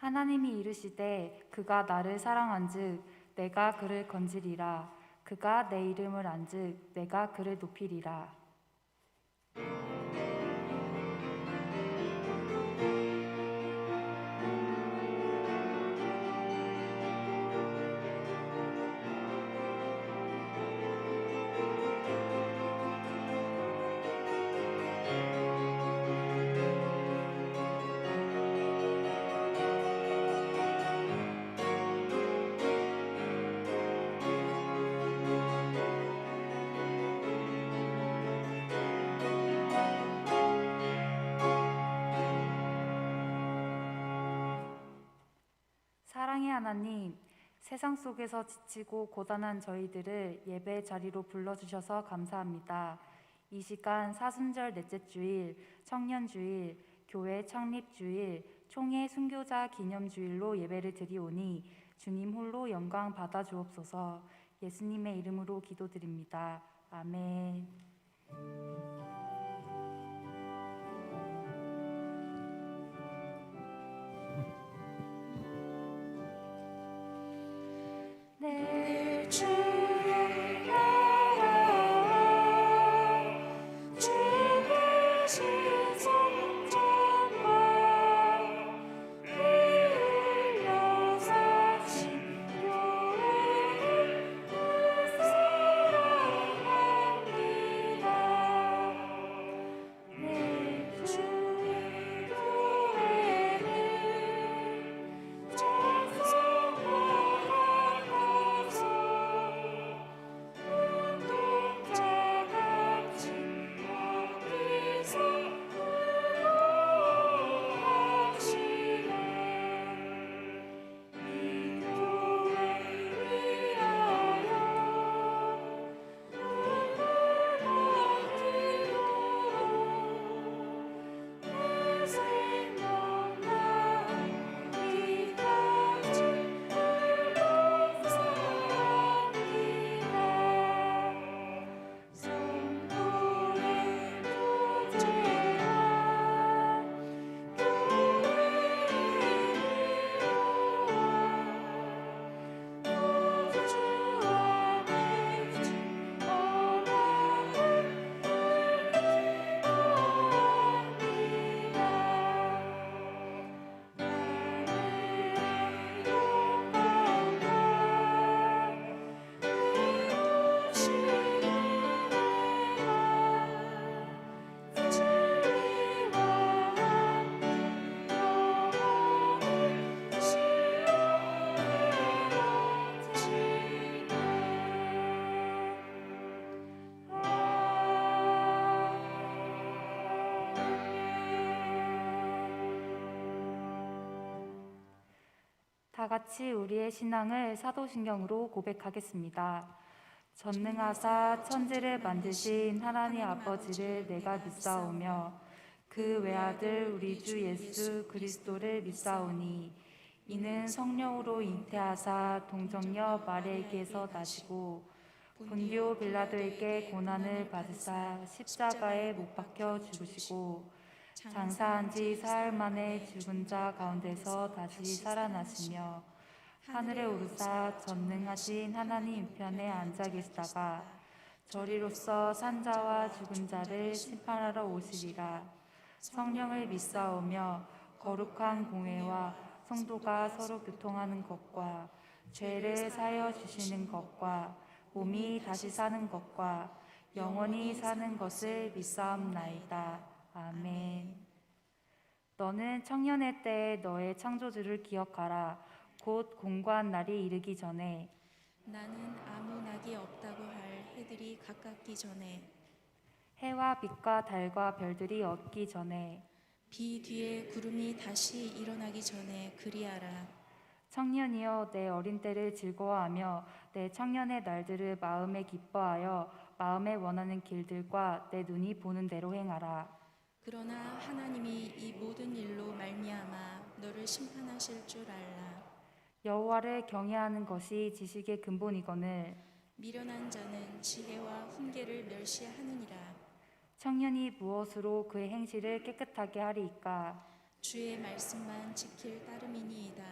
하나님이 이르시되 그가 나를 사랑한즉 내가 그를 건지리라. 그가 내 이름을 안즉 내가 그를 높이리라. 사랑의 하나님, 세상 속에서 지치고 고단한 저희들을 예배 자리로 불러주셔서 감사합니다. 이 시간 사순절 넷째 주일, 청년주일, 교회 창립주일, 총회 순교자 기념주일로 예배를 드리오니 주님 홀로 영광 받아 주옵소서. 예수님의 이름으로 기도드립니다. 아멘. 내 주의 나라 주의 신성전과 피 흘려 사신 교회를 사랑합니다. 내 주의 교회를 다 같이 우리의 신앙을 사도신경으로 고백하겠습니다. 전능하사 천지를 만드신 하나님 아버지를 내가 믿사오며 그 외아들 우리 주 예수 그리스도를 믿사오니 이는 성령으로 잉태하사 동정녀 마리아에게서 나시고 본디오 빌라도에게 고난을 받으사 십자가에 못 박혀 죽으시고 장사한 지 사흘 만에 죽은 자 가운데서 다시 살아나시며 하늘에 오르사 전능하신 하나님 우편에 앉아 계시다가 저리로서 산자와 죽은 자를 심판하러 오시리라. 성령을 믿사오며 거룩한 공회와 성도가 서로 교통하는 것과 죄를 사하여 주시는 것과 몸이 다시 사는 것과 영원히 사는 것을 믿사옵나이다. 아멘. 너는 청년의 때에 너의 창조주를 기억하라. 곧 공고한 날이 이르기 전에 나는 아무 낙이 없다고 할 해들이 가깝기 전에 해와 빛과 달과 별들이 얻기 전에 비 뒤에 구름이 다시 일어나기 전에 그리하라. 청년이여 내 어린 때를 즐거워하며 내 청년의 날들을 마음에 기뻐하여 마음에 원하는 길들과 내 눈이 보는 대로 행하라. 그러나 하나님이 이 모든 일로 말미암아 너를 심판하실 줄 알라. 여호와를 경외하는 것이 지식의 근본이거늘 미련한 자는 지혜와 훈계를 멸시하느니라. 청년이 무엇으로 그의 행실을 깨끗하게 하리이까? 주의 말씀만 지킬 따름이니이다.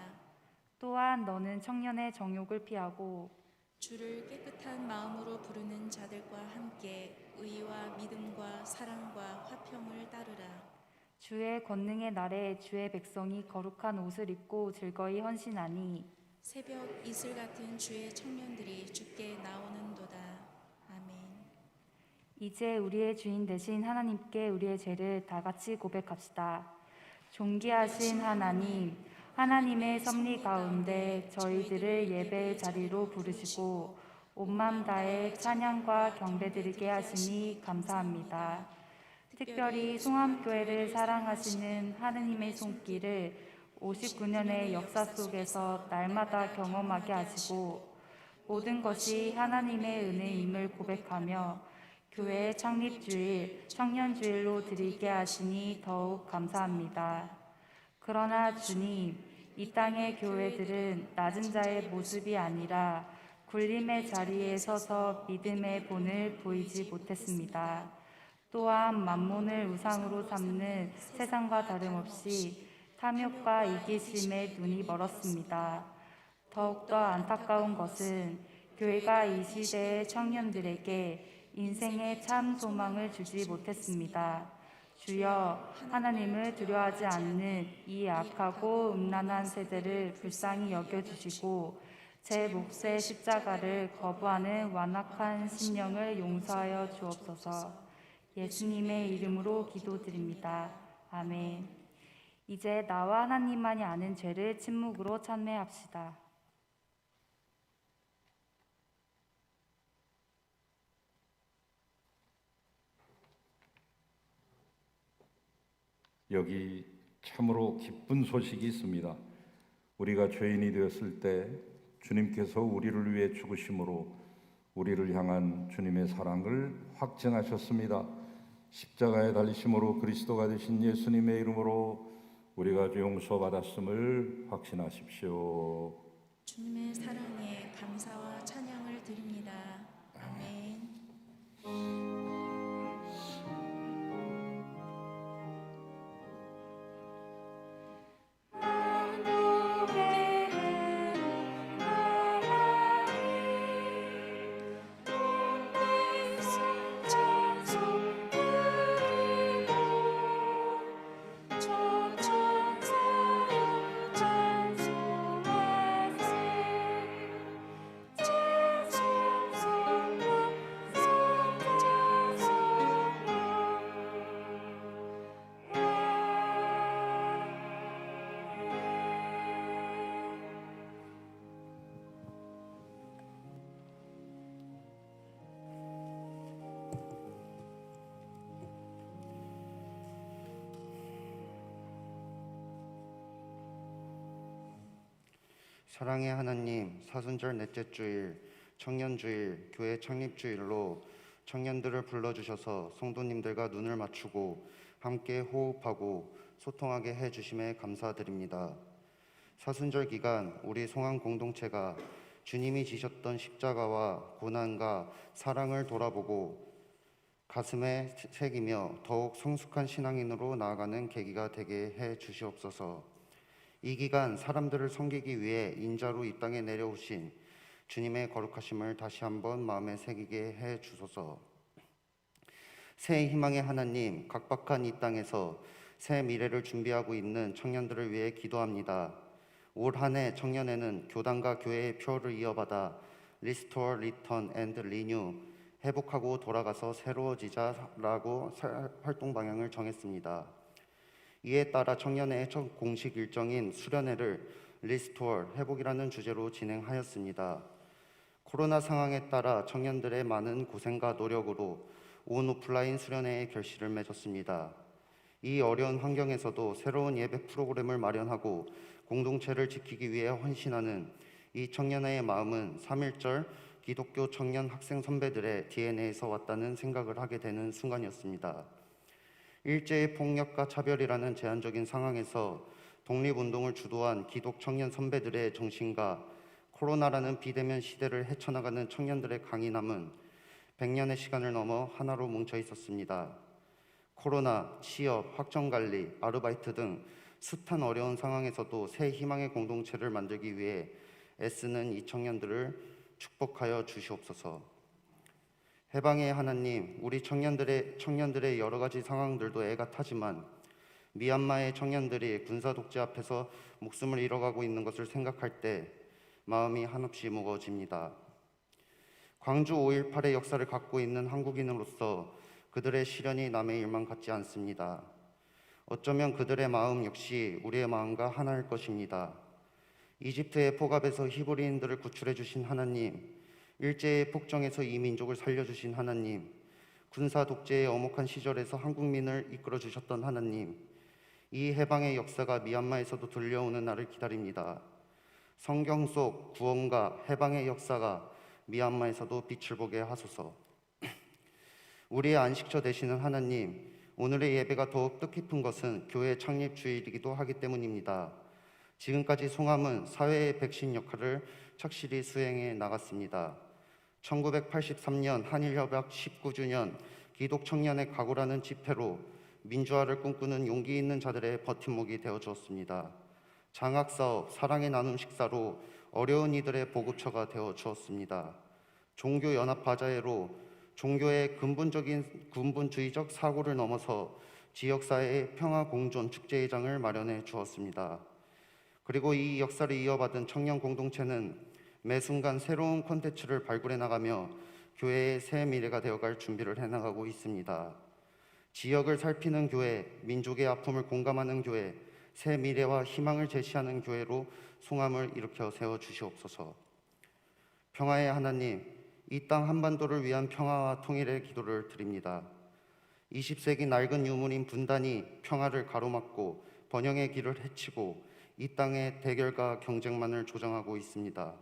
또한 너는 청년의 정욕을 피하고 주를 깨끗한 마음으로 부르는 자들과 함께 의와 믿음과 사랑과 화평을 따르라. 주의 권능의 날에 주의 백성이 거룩한 옷을 입고 즐거이 헌신하니 새벽 이슬 같은 주의 청년들이 주께 나오는도다. 아멘. 이제 우리의 주인 되신 하나님께 우리의 죄를 다 같이 고백합시다. 존귀하신 하나님, 하나님의 섭리 가운데 저희들을 예배의 자리로 부르시고 온 마음 다해 찬양과 경배드리게 하시니 감사합니다. 특별히 송암교회를 사랑하시는 하느님의 손길을 59년의 역사 속에서 날마다 경험하게 하시고 모든 것이 하나님의 은혜임을 고백하며 교회의 창립주일, 청년주일로 드리게 하시니 더욱 감사합니다. 그러나 주님, 이 땅의 교회들은 낮은 자의 모습이 아니라 굴림의 자리에 서서 믿음의 본을 보이지 못했습니다. 또한 만몬을 우상으로 삼는 세상과 다름없이 탐욕과 이기심에 눈이 멀었습니다. 더욱더 안타까운 것은 교회가 이 시대의 청년들에게 인생의 참 소망을 주지 못했습니다. 주여, 하나님을 두려워하지 않는 이 악하고 음란한 세대를 불쌍히 여겨주시고 제 몫의 십자가를 거부하는 완악한 심령을 용서하여 주옵소서. 예수님의 이름으로 기도드립니다. 아멘. 이제 나와 하나님만이 아는 죄를 침묵으로 찬미합시다. 여기 참으로 기쁜 소식이 있습니다. 우리가 죄인이 되었을 때 주님께서 우리를 위해 죽으심으로 우리를 향한 주님의 사랑을 확증하셨습니다. 십자가에 달리심으로 그리스도가 되신 예수님의 이름으로 우리가 용서받았음을 확신하십시오. 주님의 사랑에 감사와 찬양을 드립니다. 아멘. 사랑의 하나님, 사순절 넷째 주일, 청년주일, 교회 창립주일로 청년들을 불러주셔서 성도님들과 눈을 맞추고 함께 호흡하고 소통하게 해주심에 감사드립니다. 사순절 기간 우리 송암 공동체가 주님이 지셨던 십자가와 고난과 사랑을 돌아보고 가슴에 새기며 더욱 성숙한 신앙인으로 나아가는 계기가 되게 해 주시옵소서. 이 기간 사람들을 섬기기 위해 인자로 이 땅에 내려오신 주님의 거룩하심을 다시 한번 마음에 새기게 해 주소서. 새 희망의 하나님, 각박한 이 땅에서 새 미래를 준비하고 있는 청년들을 위해 기도합니다. 올 한 해 청년회는 교단과 교회의 표를 이어받아 Restore, Return and Renew, 회복하고 돌아가서 새로워지자라고 활동 방향을 정했습니다. 이에 따라 청년회의 첫 공식 일정인 수련회를 리스토어, 회복이라는 주제로 진행하였습니다. 코로나 상황에 따라 청년들의 많은 고생과 노력으로 온 오프라인 수련회의 결실을 맺었습니다. 이 어려운 환경에서도 새로운 예배 프로그램을 마련하고 공동체를 지키기 위해 헌신하는 이 청년회의 마음은 3.1절 기독교 청년 학생 선배들의 DNA에서 왔다는 생각을 하게 되는 순간이었습니다. 일제의 폭력과 차별이라는 제한적인 상황에서 독립운동을 주도한 기독 청년 선배들의 정신과 코로나라는 비대면 시대를 헤쳐나가는 청년들의 강인함은 100년의 시간을 넘어 하나로 뭉쳐 있었습니다. 코로나, 취업, 학점관리, 아르바이트 등 숱한 어려운 상황에서도 새 희망의 공동체를 만들기 위해 애쓰는 이 청년들을 축복하여 주시옵소서. 해방의 하나님, 우리 청년들의 여러 가지 상황들도 애가 타지만 미얀마의 청년들이 군사 독재 앞에서 목숨을 잃어가고 있는 것을 생각할 때 마음이 한없이 무거워집니다. 광주 5.18의 역사를 갖고 있는 한국인으로서 그들의 시련이 남의 일만 같지 않습니다. 어쩌면 그들의 마음 역시 우리의 마음과 하나일 것입니다. 이집트의 포갑에서 히브리인들을 구출해 주신 하나님, 일제의 폭정에서 이 민족을 살려주신 하나님, 군사 독재의 엄혹한 시절에서 한국민을 이끌어 주셨던 하나님, 이 해방의 역사가 미얀마에서도 들려오는 날을 기다립니다. 성경 속 구원과 해방의 역사가 미얀마에서도 빛을 보게 하소서. 우리의 안식처 되시는 하나님, 오늘의 예배가 더욱 뜻깊은 것은 교회 창립 주일이기도 하기 때문입니다. 지금까지 송암은 사회의 백신 역할을 착실히 수행해 나갔습니다. 1983년 한일협약 19주년 기독 청년의 각오라는 집회로 민주화를 꿈꾸는 용기 있는 자들의 버팀목이 되어 주었습니다. 장학사업, 사랑의 나눔 식사로 어려운 이들의 보급처가 되어 주었습니다. 종교연합바자회로 종교의 근본적인 군분주의적 사고를 넘어서 지역사회의 평화 공존 축제회장을 마련해 주었습니다. 그리고 이 역사를 이어받은 청년 공동체는 매 순간 새로운 콘텐츠를 발굴해 나가며 교회의 새 미래가 되어갈 준비를 해나가고 있습니다. 지역을 살피는 교회, 민족의 아픔을 공감하는 교회, 새 미래와 희망을 제시하는 교회로 송암을 일으켜 세워주시옵소서. 평화의 하나님, 이 땅 한반도를 위한 평화와 통일의 기도를 드립니다. 20세기 낡은 유물인 분단이 평화를 가로막고 번영의 길을 해치고 이 땅의 대결과 경쟁만을 조장하고 있습니다.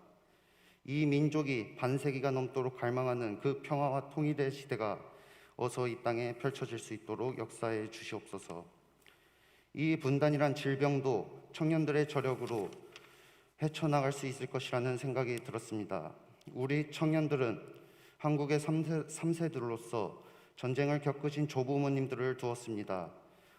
이 민족이 반세기가 넘도록 갈망하는 그 평화와 통일의 시대가 어서 이 땅에 펼쳐질 수 있도록 역사해 주시옵소서. 이 분단이란 질병도 청년들의 저력으로 헤쳐나갈 수 있을 것이라는 생각이 들었습니다. 우리 청년들은 한국의 3세들로서 전쟁을 겪으신 조부모님들을 두었습니다.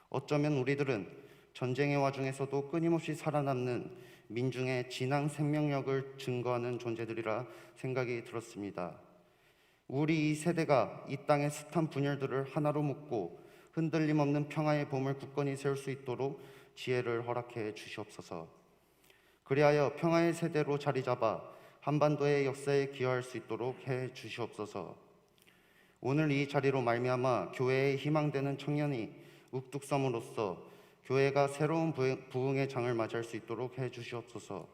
어쩌면 우리들은 전쟁의 와중에서도 끊임없이 살아남는 민중의 진앙 생명력을 증거하는 존재들이라 생각이 들었습니다. 우리 이 세대가 이 땅의 숱한 분열들을 하나로 묶고 흔들림 없는 평화의 봄을 굳건히 세울 수 있도록 지혜를 허락해 주시옵소서. 그리하여 평화의 세대로 자리 잡아 한반도의 역사에 기여할 수 있도록 해 주시옵소서. 오늘 이 자리로 말미암아 교회의 희망되는 청년이 우뚝섬으로써 교회가 새로운 부흥의 장을 맞이할 수 있도록 해 주시옵소서.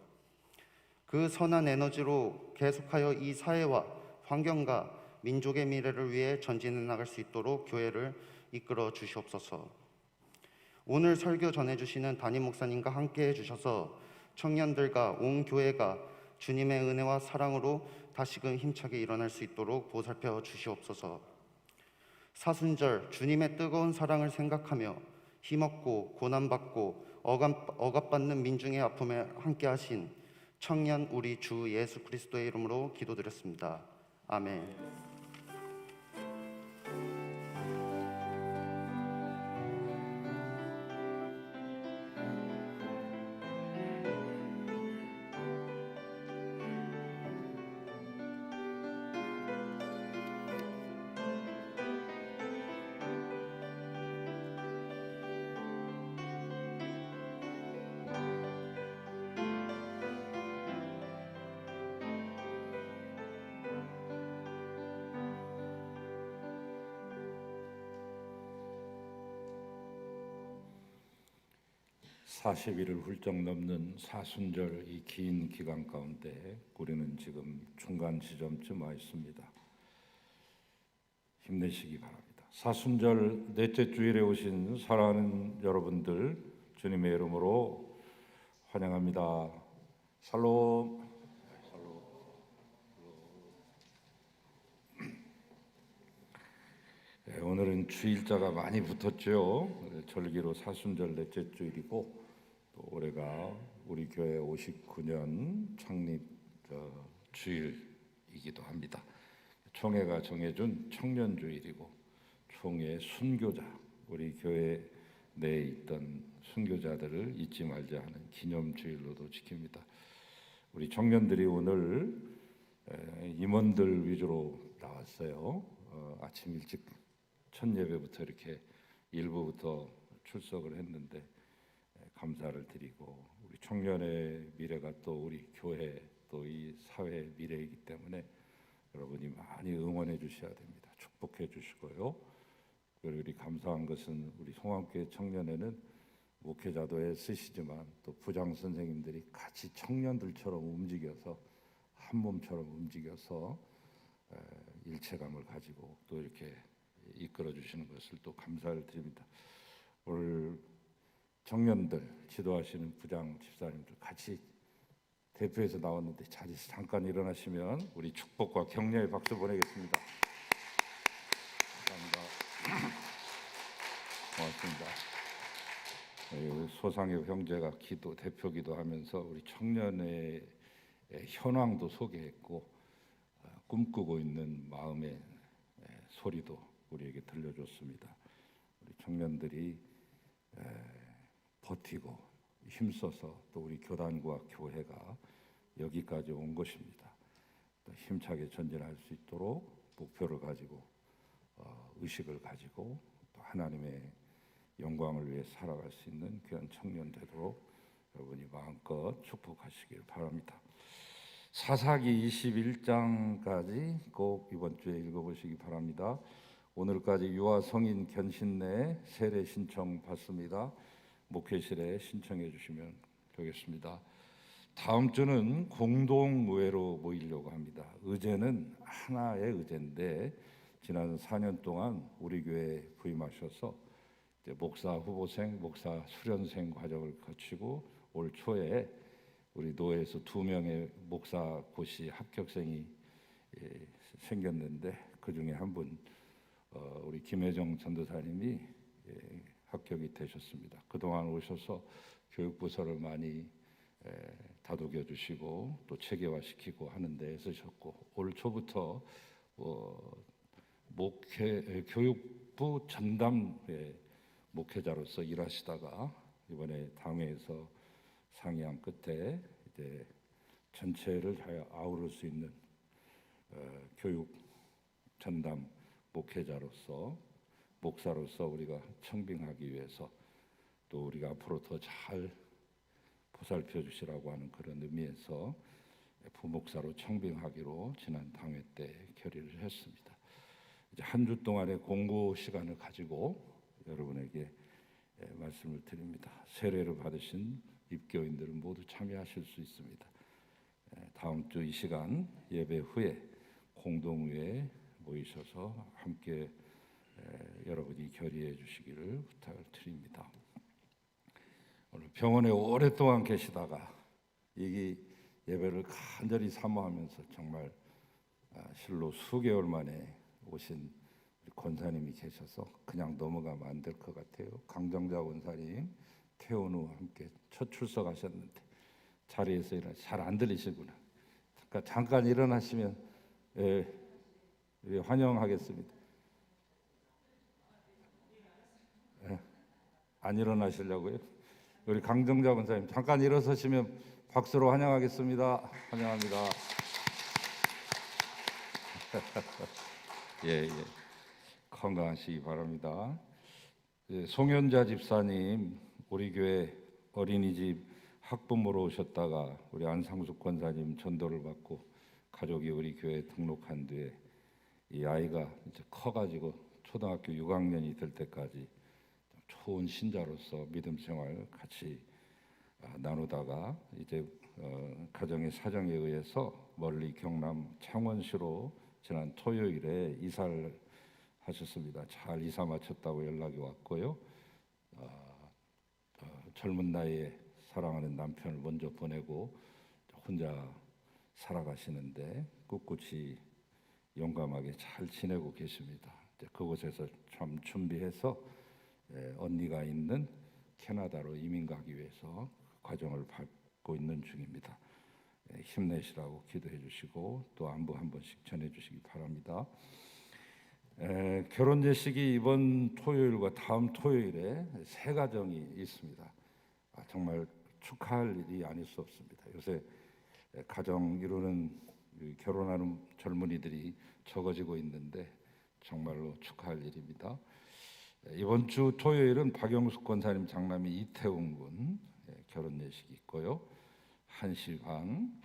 그 선한 에너지로 계속하여 이 사회와 환경과 민족의 미래를 위해 전진해 나갈 수 있도록 교회를 이끌어 주시옵소서. 오늘 설교 전해주시는 담임 목사님과 함께 해주셔서 청년들과 온 교회가 주님의 은혜와 사랑으로 다시금 힘차게 일어날 수 있도록 보살펴 주시옵소서. 사순절 주님의 뜨거운 사랑을 생각하며 힘없고 고난받고 억압받는 민중의 아픔에 함께하신 청년 우리 주 예수 그리스도의 이름으로 기도드렸습니다. 아멘. (40일을) 훌쩍 넘는 사순절 이 긴 기간 가운데 우리는 지금 중간 지점쯤 와 있습니다. 힘내시기 바랍니다. 사순절 넷째 주일에 오신 사랑하는 여러분들 주님의 이름으로 환영합니다. 살롬. 네, 오늘은 주일자가 많이 붙었죠. 절기로 사순절 넷째 주일이고 또 올해가 우리 교회 59년 창립 주일이기도 합니다. 총회가 정해준 청년 주일이고 총회 순교자 우리 교회 내에 있던 순교자들을 잊지 말자 하는 기념주일로도 지킵니다. 우리 청년들이 오늘 임원들 위주로 나왔어요. 아침 일찍 첫 예배부터 이렇게 일부부터 출석을 했는데 감사를 드리고, 우리 청년의 미래가 또 우리 교회 또 이 사회의 미래이기 때문에 여러분이 많이 응원해 주셔야 됩니다. 축복해 주시고요. 그리고 우리 감사한 것은 우리 송암교회 청년회는 목회자도 애쓰시지만 또 부장 선생님들이 같이 청년들처럼 움직여서 한 몸처럼 움직여서 일체감을 가지고 또 이렇게 이끌어 주시는 것을 또 감사를 드립니다. 오늘 청년들 지도하시는 부장 집사님들 같이 대표해서 나왔는데 자리에서 잠깐 일어나시면 우리 축복과 격려의 박수 보내겠습니다. 감사합니다. 고맙습니다. 소상엽 형제가 대표 기도하면서 우리 청년의 현황도 소개했고, 꿈꾸고 있는 마음의 소리도 우리에게 들려줬습니다. 우리 청년들이 버티고 힘써서 또 우리 교단과 교회가 여기까지 온 것입니다. 또 힘차게 전진할 수 있도록 목표를 가지고 의식을 가지고 또 하나님의 영광을 위해 살아갈 수 있는 귀한 청년 되도록 여러분이 마음껏 축복하시길 바랍니다. 사사기 21장까지 꼭 이번 주에 읽어보시기 바랍니다. 오늘까지 유아 성인 견신내 세례 신청 받습니다. 목회실에 신청해 주시면 되겠습니다. 다음 주는 공동의회로 모이려고 합니다. 의제는 하나의 의제인데 지난 4년 동안 우리 교회에 부임하셔서 이제 목사 후보생, 목사 수련생 과정을 거치고 올 초에 우리 노회에서 2명의 목사 고시 합격생이 생겼는데 그 중에 한 분 우리 김혜정 전도사님이 합격이 되셨습니다. 그동안 오셔서 교육부서를 많이 다독여 주시고 또 체계화시키고 하는 데 애쓰셨고, 올 초부터 교육부 전담 목회자로서 일하시다가 이번에 당회에서 상의한 끝에 이제 전체를 잘 아우를 수 있는 교육 전담 목회자로서 목사로서 우리가 청빙하기 위해서 또 우리가 앞으로 더 잘 보살펴 주시라고 하는 그런 의미에서 부목사로 청빙하기로 지난 당회 때 결의를 했습니다. 이제 한 주 동안의 공고 시간을 가지고 여러분에게 말씀을 드립니다. 세례를 받으신 입교인들은 모두 참여하실 수 있습니다. 다음 주 이 시간 예배 후에 공동회에 모이셔서 함께 여러분이 결의해 주시기를 부탁을 드립니다. 오늘 병원에 오랫동안 계시다가 이 예배를 간절히 사모하면서 정말 실로 수개월 만에 오신 우리 권사님이 계셔서 그냥 넘어가면 안 될 것 같아요. 강정자 권사님, 태훈우 함께 첫 출석하셨는데 자리에서 잘 안 들리시구나. 잠깐 일어나시면 환영하겠습니다. 안 일어나시려고요? 우리 강정자 권사님 잠깐 일어서시면 박수로 환영하겠습니다. 환영합니다. 예. 건강하시기 바랍니다. 송현자 집사님 우리 교회 어린이집 학부모로 오셨다가 우리 안상숙 권사님 전도를 받고 가족이 우리 교회에 등록한 뒤에 이 아이가 이제 커가지고 초등학교 6학년이 될 때까지 좋은 신자로서 믿음 생활 같이 나누다가 이제 가정의 사정에 의해서 멀리 경남 창원시로 지난 토요일에 이사를 하셨습니다. 잘 이사 마쳤다고 연락이 왔고요. 젊은 나이에 사랑하는 남편을 먼저 보내고 혼자 살아가시는데 꿋꿋이 용감하게 잘 지내고 계십니다. 이제 그곳에서 참 준비해서 언니가 있는 캐나다로 이민 가기 위해서 과정을 밟고 있는 중입니다. 힘내시라고 기도해 주시고 또 안부 한 번씩 전해 주시기 바랍니다. 결혼 예식이 이번 토요일과 다음 토요일에 세 가정이 있습니다. 정말 축하할 일이 아닐 수 없습니다. 요새 가정 이루는 결혼하는 젊은이들이 적어지고 있는데 정말로 축하할 일입니다. 이번 주 토요일은 박영숙 권사님 장남이 이태웅 군 결혼 예식이 있고요. 1시 반,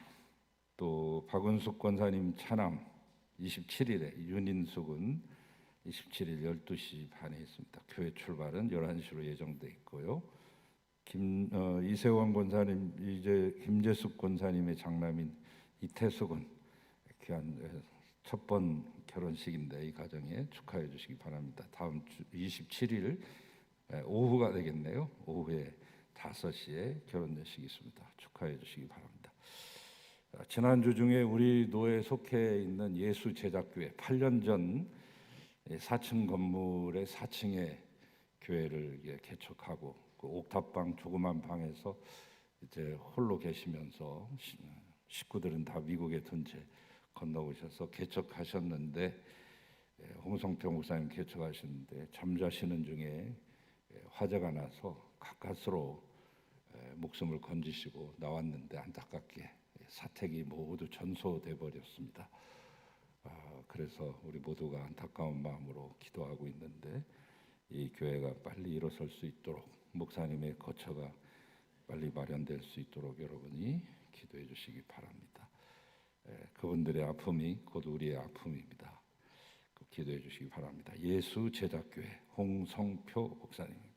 또 박은숙 권사님 차남 27일에 윤인수 군 27일 12시 반에 있습니다. 교회 출발은 11시로 예정돼 있고요. 이세원 권사님, 이제 김재숙 권사님의 장남인 이태수 군 귀한 첫 번 결혼식인데 이 가정에 축하해 주시기 바랍니다. 다음 주 27일 오후가 되겠네요. 오후에 5시에 결혼 예식이 있습니다. 축하해 주시기 바랍니다. 지난주 중에 우리 노에 속해 있는 예수제작교회 8년 전 4층 건물의 4층에 교회를 개척하고 그 옥탑방 조그만 방에서 이제 홀로 계시면서 식구들은 다 미국에 둔 채 건너오셔서 개척하셨는데 홍성표 목사님 개척하시는데 잠자시는 중에 화재가 나서 가까스로 목숨을 건지시고 나왔는데 안타깝게 사택이 모두 전소돼 버렸습니다. 그래서 우리 모두가 안타까운 마음으로 기도하고 있는데 이 교회가 빨리 일어설 수 있도록 목사님의 거처가 빨리 마련될 수 있도록 여러분이 기도해 주시기 바랍니다. 그분들의 아픔이 곧 우리의 아픔입니다. 기도해 주시기 바랍니다. 예수 제작교회 홍성표 목사님입니다.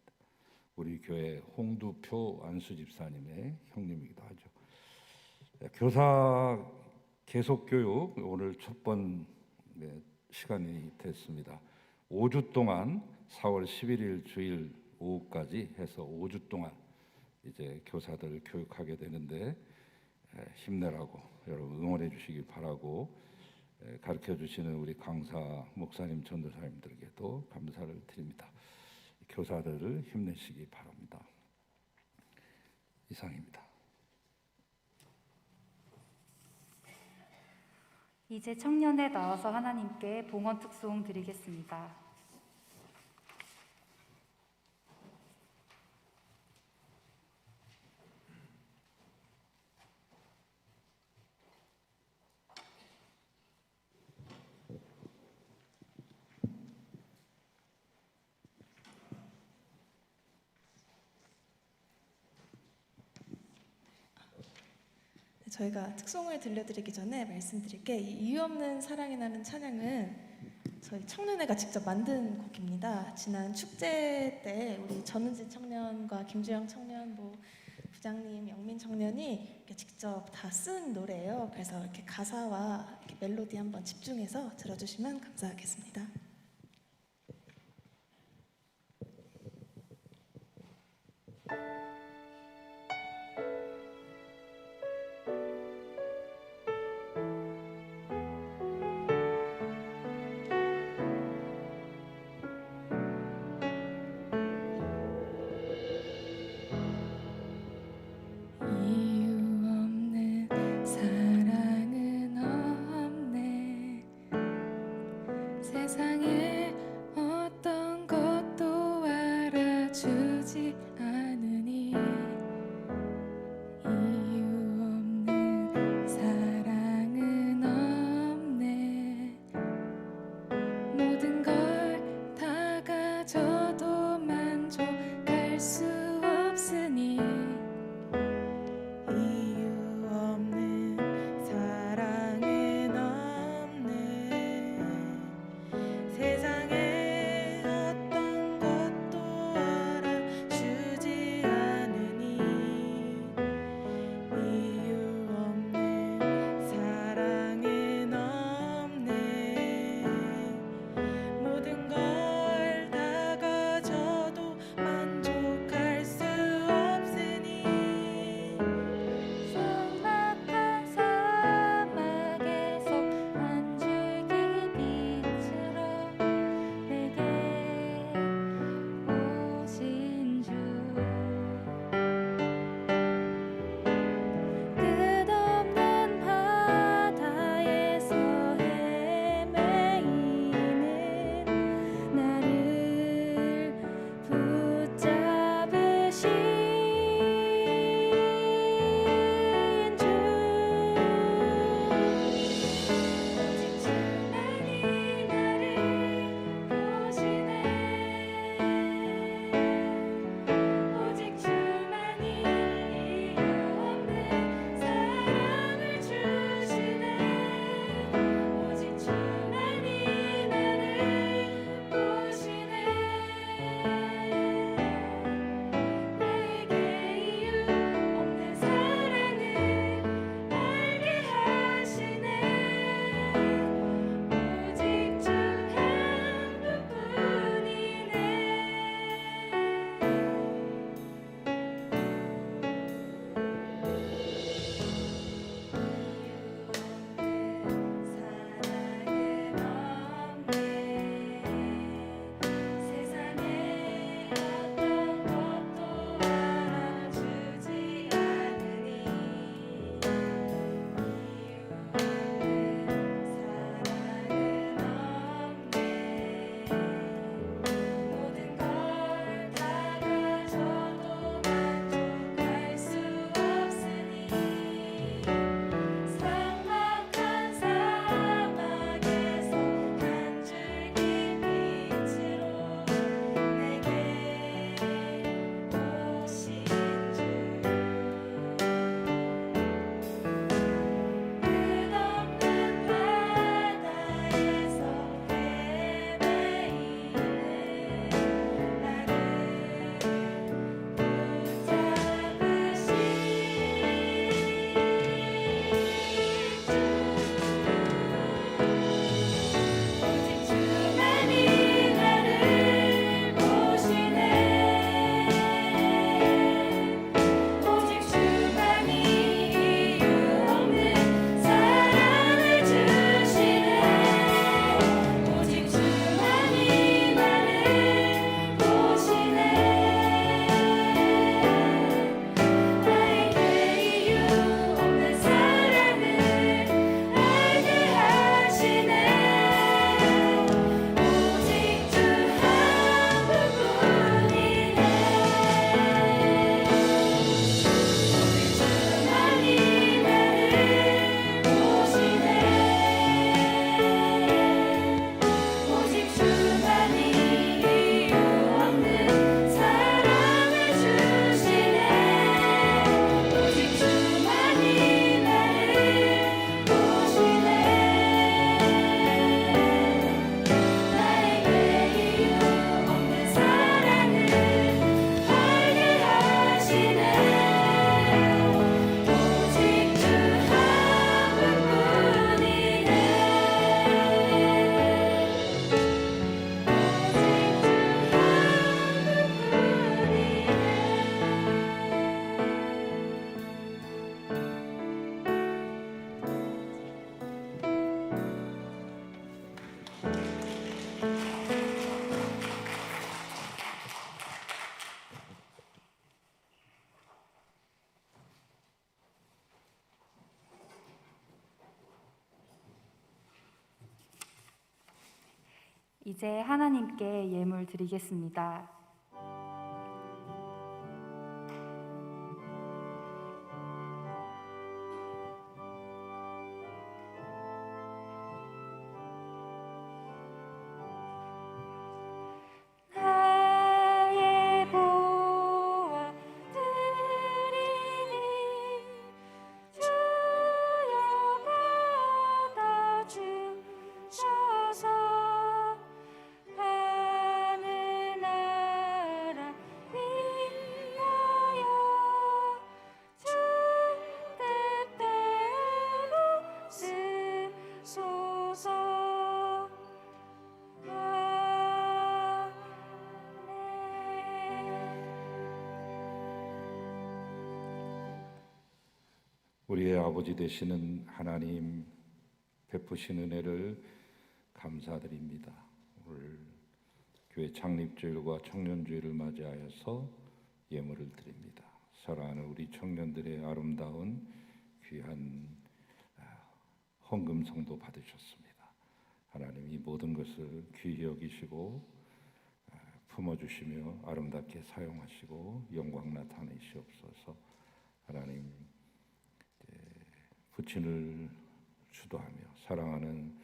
우리 교회 홍두표 안수 집사님의 형님이기도 하죠. 교사 계속 교육 오늘 첫 번 시간이 됐습니다. 5주 동안 4월 11일 주일 오후까지 해서 5주 동안 이제 교사들 교육하게 되는데 힘내라고 여러분 응원해 주시기 바라고 가르쳐 주시는 우리 강사 목사님 전도사님들에게도 감사를 드립니다. 교사들을 힘내시기 바랍니다. 이상입니다. 이제 청년에 나와서 하나님께 봉헌 특송 드리겠습니다. 저희가 특송을 들려드리기 전에 말씀드릴게 이 이유 없는 사랑이라는 찬양은 저희 청년회가 직접 만든 곡입니다. 지난 축제 때 우리 전은진 청년과 김주영 청년, 부장님, 영민 청년이 이렇게 직접 다 쓴 노래예요. 그래서 이렇게 가사와 이렇게 멜로디 한번 집중해서 들어주시면 감사하겠습니다. 세상에 어떤 것도 알아주지 않으니 이유 없는 사랑은 없네. 모든 걸 다 가져도 만족할 수 없으니 이유 없는 사랑은 없네. 이제 하나님께 예물 드리겠습니다. 나의 보화 드리니 주여 받아주셔서 하늘 나라 위하여 주 뜻대로 쓰소서. 우리의 아버지 되시는 하나님 베푸신 은혜를 감사드립니다. 오늘 교회 창립주일과 청년주일을 맞이하여서 예물을 드립니다. 사랑하는 우리 청년들의 아름다운 귀한 헌금 성도 받으셨습니다. 하나님 이 모든 것을 귀히 여기시고 품어주시며 아름답게 사용하시고 영광 나타내시옵소서. 하나님 부친을 추도하며 사랑하는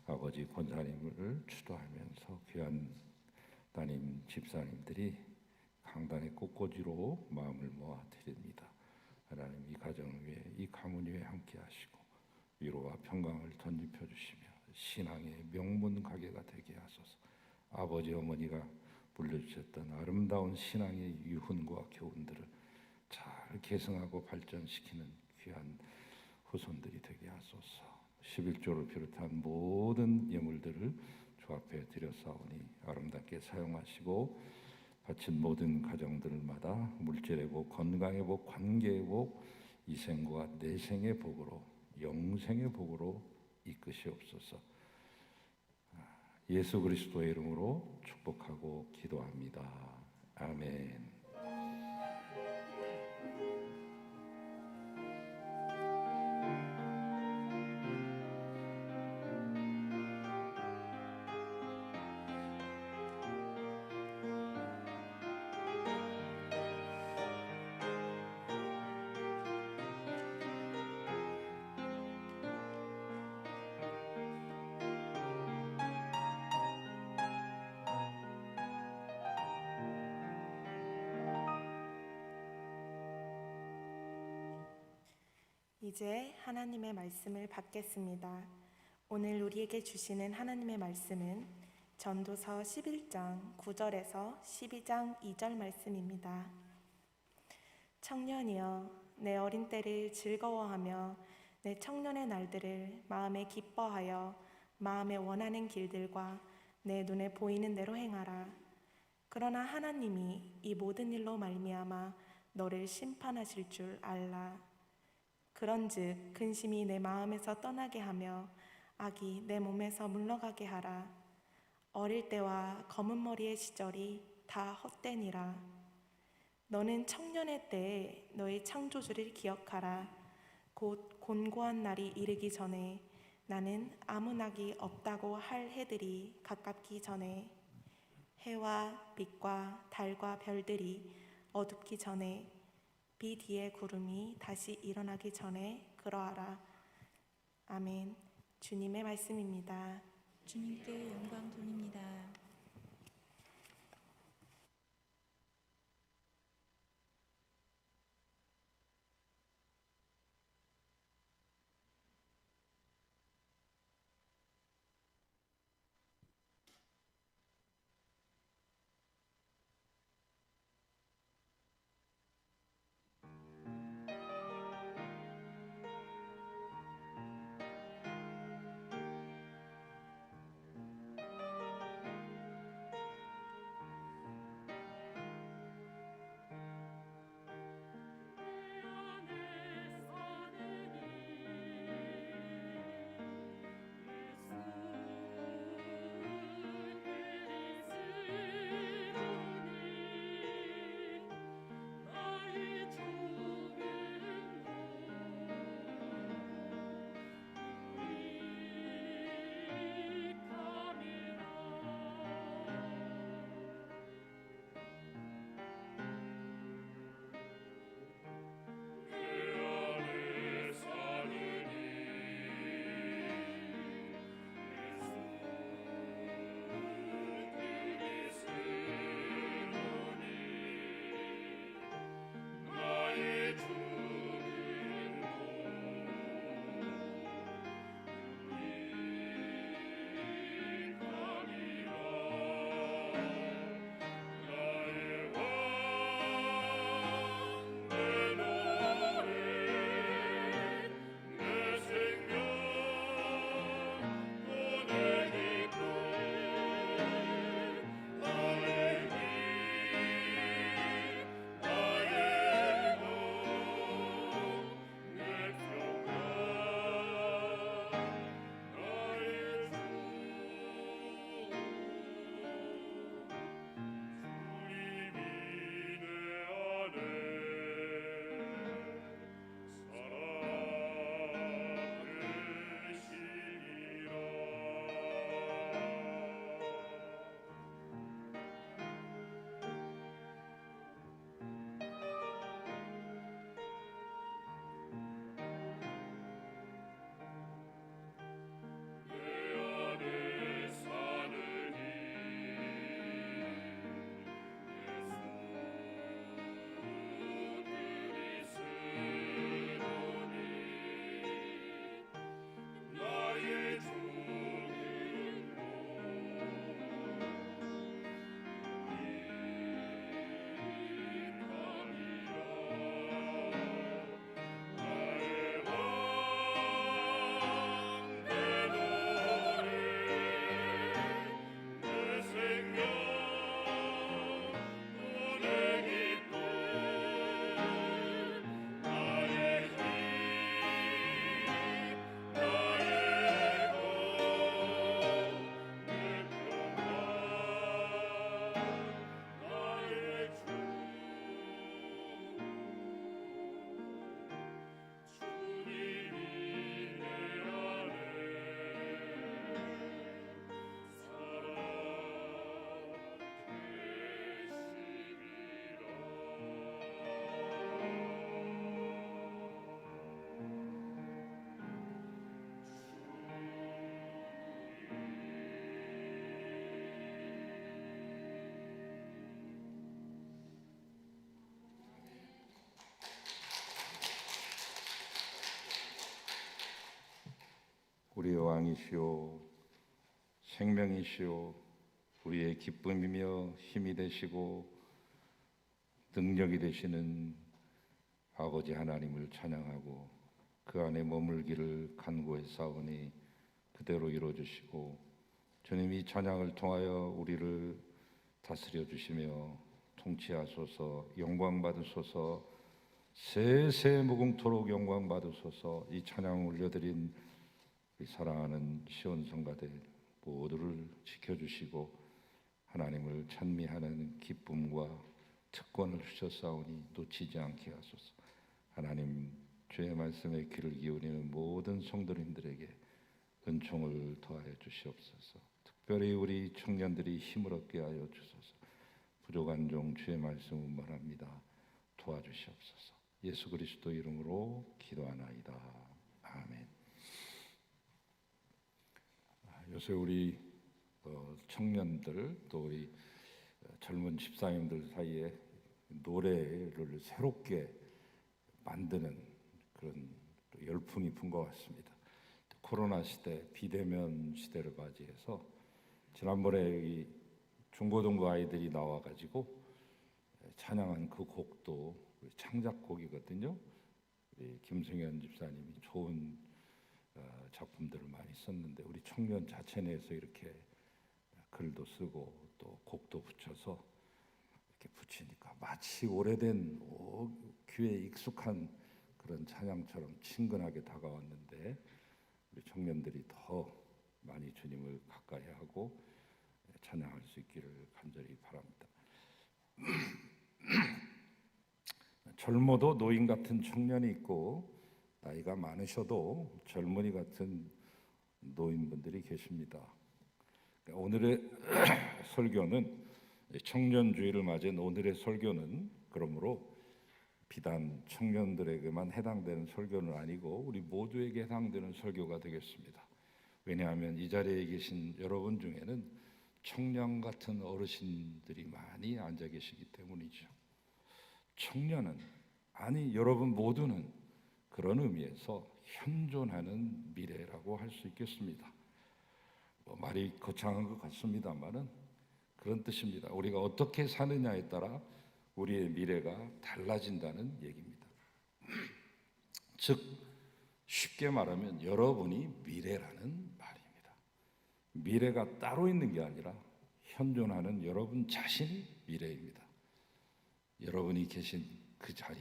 아버지 권사님을 추도하면서 귀한 따님 집사님들이 강단의 꽃꽂이로 마음을 모아 드립니다. 하나님 이 가정 위에 이 가문 위에 함께 하시고 위로와 평강을 덧입혀 주시며 신앙의 명문 가게가 되게 하소서. 아버지 어머니가 물려주셨던 아름다운 신앙의 유훈과 교훈들을 잘 계승하고 발전시키는 귀한 후손들이 되게 하소서. 11조를 비롯한 모든 예물들을 주 앞에 드렸사오니 아름답게 사용하시고 바친 모든 가정들마다 물질의 복, 건강의 복, 관계의 복, 이생과 내생의 복으로 영생의 복으로 이끄시옵소서. 예수 그리스도의 이름으로 축복하고 기도합니다. 아멘. 이제 하나님의 말씀을 받겠습니다. 오늘 우리에게 주시는 하나님의 말씀은 전도서 11장 9절에서 12장 2절 말씀입니다. 청년이여, 내 어린 때를 즐거워하며 내 청년의 날들을 마음에 기뻐하여 마음에 원하는 길들과 내 눈에 보이는 대로 행하라. 그러나 하나님이 이 모든 일로 말미암아 너를 심판하실 줄 알라. 그런즉 근심이 내 마음에서 떠나게 하며 악이 내 몸에서 물러가게 하라. 어릴 때와 검은 머리의 시절이 다 헛되니라. 너는 청년의 때에 너의 창조주를 기억하라. 곧 곤고한 날이 이르기 전에 나는 아무 낙이 없다고 할 해들이 가깝기 전에 해와 빛과 달과 별들이 어둡기 전에 비 뒤에 구름이 다시 일어나기 전에 그러하라. 아멘. 주님의 말씀입니다. 주님께 영광 돌립니다. 만국의 왕이시오 생명이시오 우리의 기쁨이며 힘이 되시고 능력이 되시는 아버지 하나님을 찬양하고 그 안에 머물기를 간구했사오니 그대로 이루어주시고 주님 이 찬양을 통하여 우리를 다스려 주시며 통치하소서 영광 받으소서 세세 무궁토록 영광 받으소서. 이 찬양 올려드린 우리 사랑하는 시온 성가대 모두를 지켜주시고 하나님을 찬미하는 기쁨과 특권을 주셨사오니 놓치지 않게 하소서. 하나님 주의 말씀에 귀를 기울이는 모든 성도님들에게 은총을 더하여 주시옵소서. 특별히 우리 청년들이 힘을 얻게 하여 주소서. 부족한 종 주의 말씀 운반합니다. 도와주시옵소서. 예수 그리스도 이름으로 기도하나이다. 아멘. 요새 우리 청년들 또 우리 젊은 집사님들 사이에 노래를 새롭게 만드는 그런 열풍이 분 것 같습니다. 코로나 시대, 비대면 시대를 맞이해서 지난번에 이 중고등부 아이들이 나와가지고 찬양한 그 곡도 창작곡이거든요. 우리 김승현 집사님이 좋은 작품들을 많이 썼는데 우리 청년 자체 내에서 이렇게 글도 쓰고 또 곡도 붙여서 이렇게 붙이니까 마치 오래된 귀에 익숙한 그런 찬양처럼 친근하게 다가왔는데 우리 청년들이 더 많이 주님을 가까이 하고 찬양할 수 있기를 간절히 바랍니다. 젊어도 노인 같은 청년이 있고 나이가 많으셔도 젊은이 같은 노인분들이 계십니다. 오늘의 설교는 청년주의를 맞은 오늘의 설교는 그러므로 비단 청년들에게만 해당되는 설교는 아니고 우리 모두에게 해당되는 설교가 되겠습니다. 왜냐하면 이 자리에 계신 여러분 중에는 청년 같은 어르신들이 많이 앉아 계시기 때문이죠. 청년은 아니 여러분 모두는 그런 의미에서 현존하는 미래라고 할 수 있겠습니다. 말이 거창한 것 같습니다만은 그런 뜻입니다. 우리가 어떻게 사느냐에 따라 우리의 미래가 달라진다는 얘기입니다. 즉 쉽게 말하면 여러분이 미래라는 말입니다. 미래가 따로 있는 게 아니라 현존하는 여러분 자신이 미래입니다. 여러분이 계신 그 자리,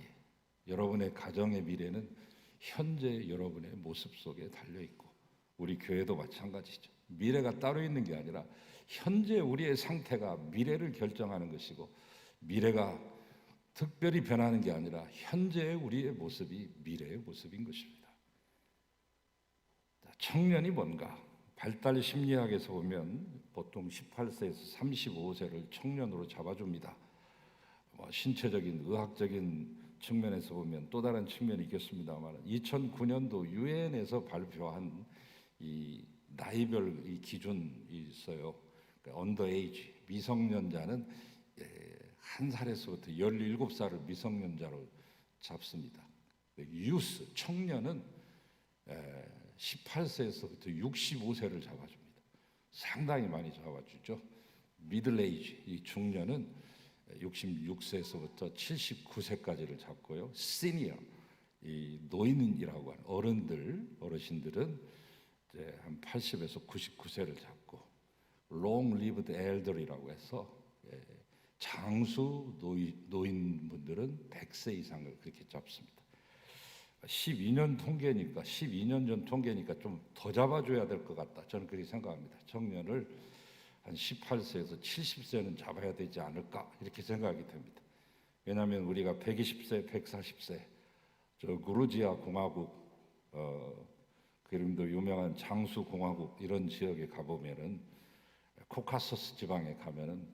여러분의 가정의 미래는 현재 여러분의 모습 속에 달려있고 우리 교회도 마찬가지죠. 미래가 따로 있는 게 아니라 현재 우리의 상태가 미래를 결정하는 것이고 미래가 특별히 변하는 게 아니라 현재의 우리의 모습이 미래의 모습인 것입니다. 청년이 뭔가? 발달 심리학에서 보면 보통 18세에서 35세를 청년으로 잡아줍니다. 신체적인 의학적인 측면에서 보면 또 다른 측면이 있겠습니다만 2009년도 유엔에서 발표한 이 나이별 이 기준이 있어요. 그러니까 언더에이지 미성년자는 한 살에서부터 17살을 미성년자로 잡습니다. 유스 청년은 18세에서부터 65세를 잡아줍니다. 상당히 많이 잡아주죠. 미들에이지 이 중년은 66세에서부터 79세까지를 잡고요. 시니어 이 노인이라고 하는 어르신들은 이제 한 80에서 99세를 잡고 long lived elder이라고 해서 장수 노인분들은 100세 이상을 그렇게 잡습니다. 12년 전 통계니까 좀 더 잡아줘야 될 것 같다. 저는 그렇게 생각합니다. 청년을 한 18세에서 70세는 잡아야 되지 않을까 이렇게 생각이 됩니다. 왜냐하면 우리가 120세, 140세 저 그루지아 공화국 그 이름도 유명한 장수 공화국 이런 지역에 가보면은 코카소스 지방에 가면은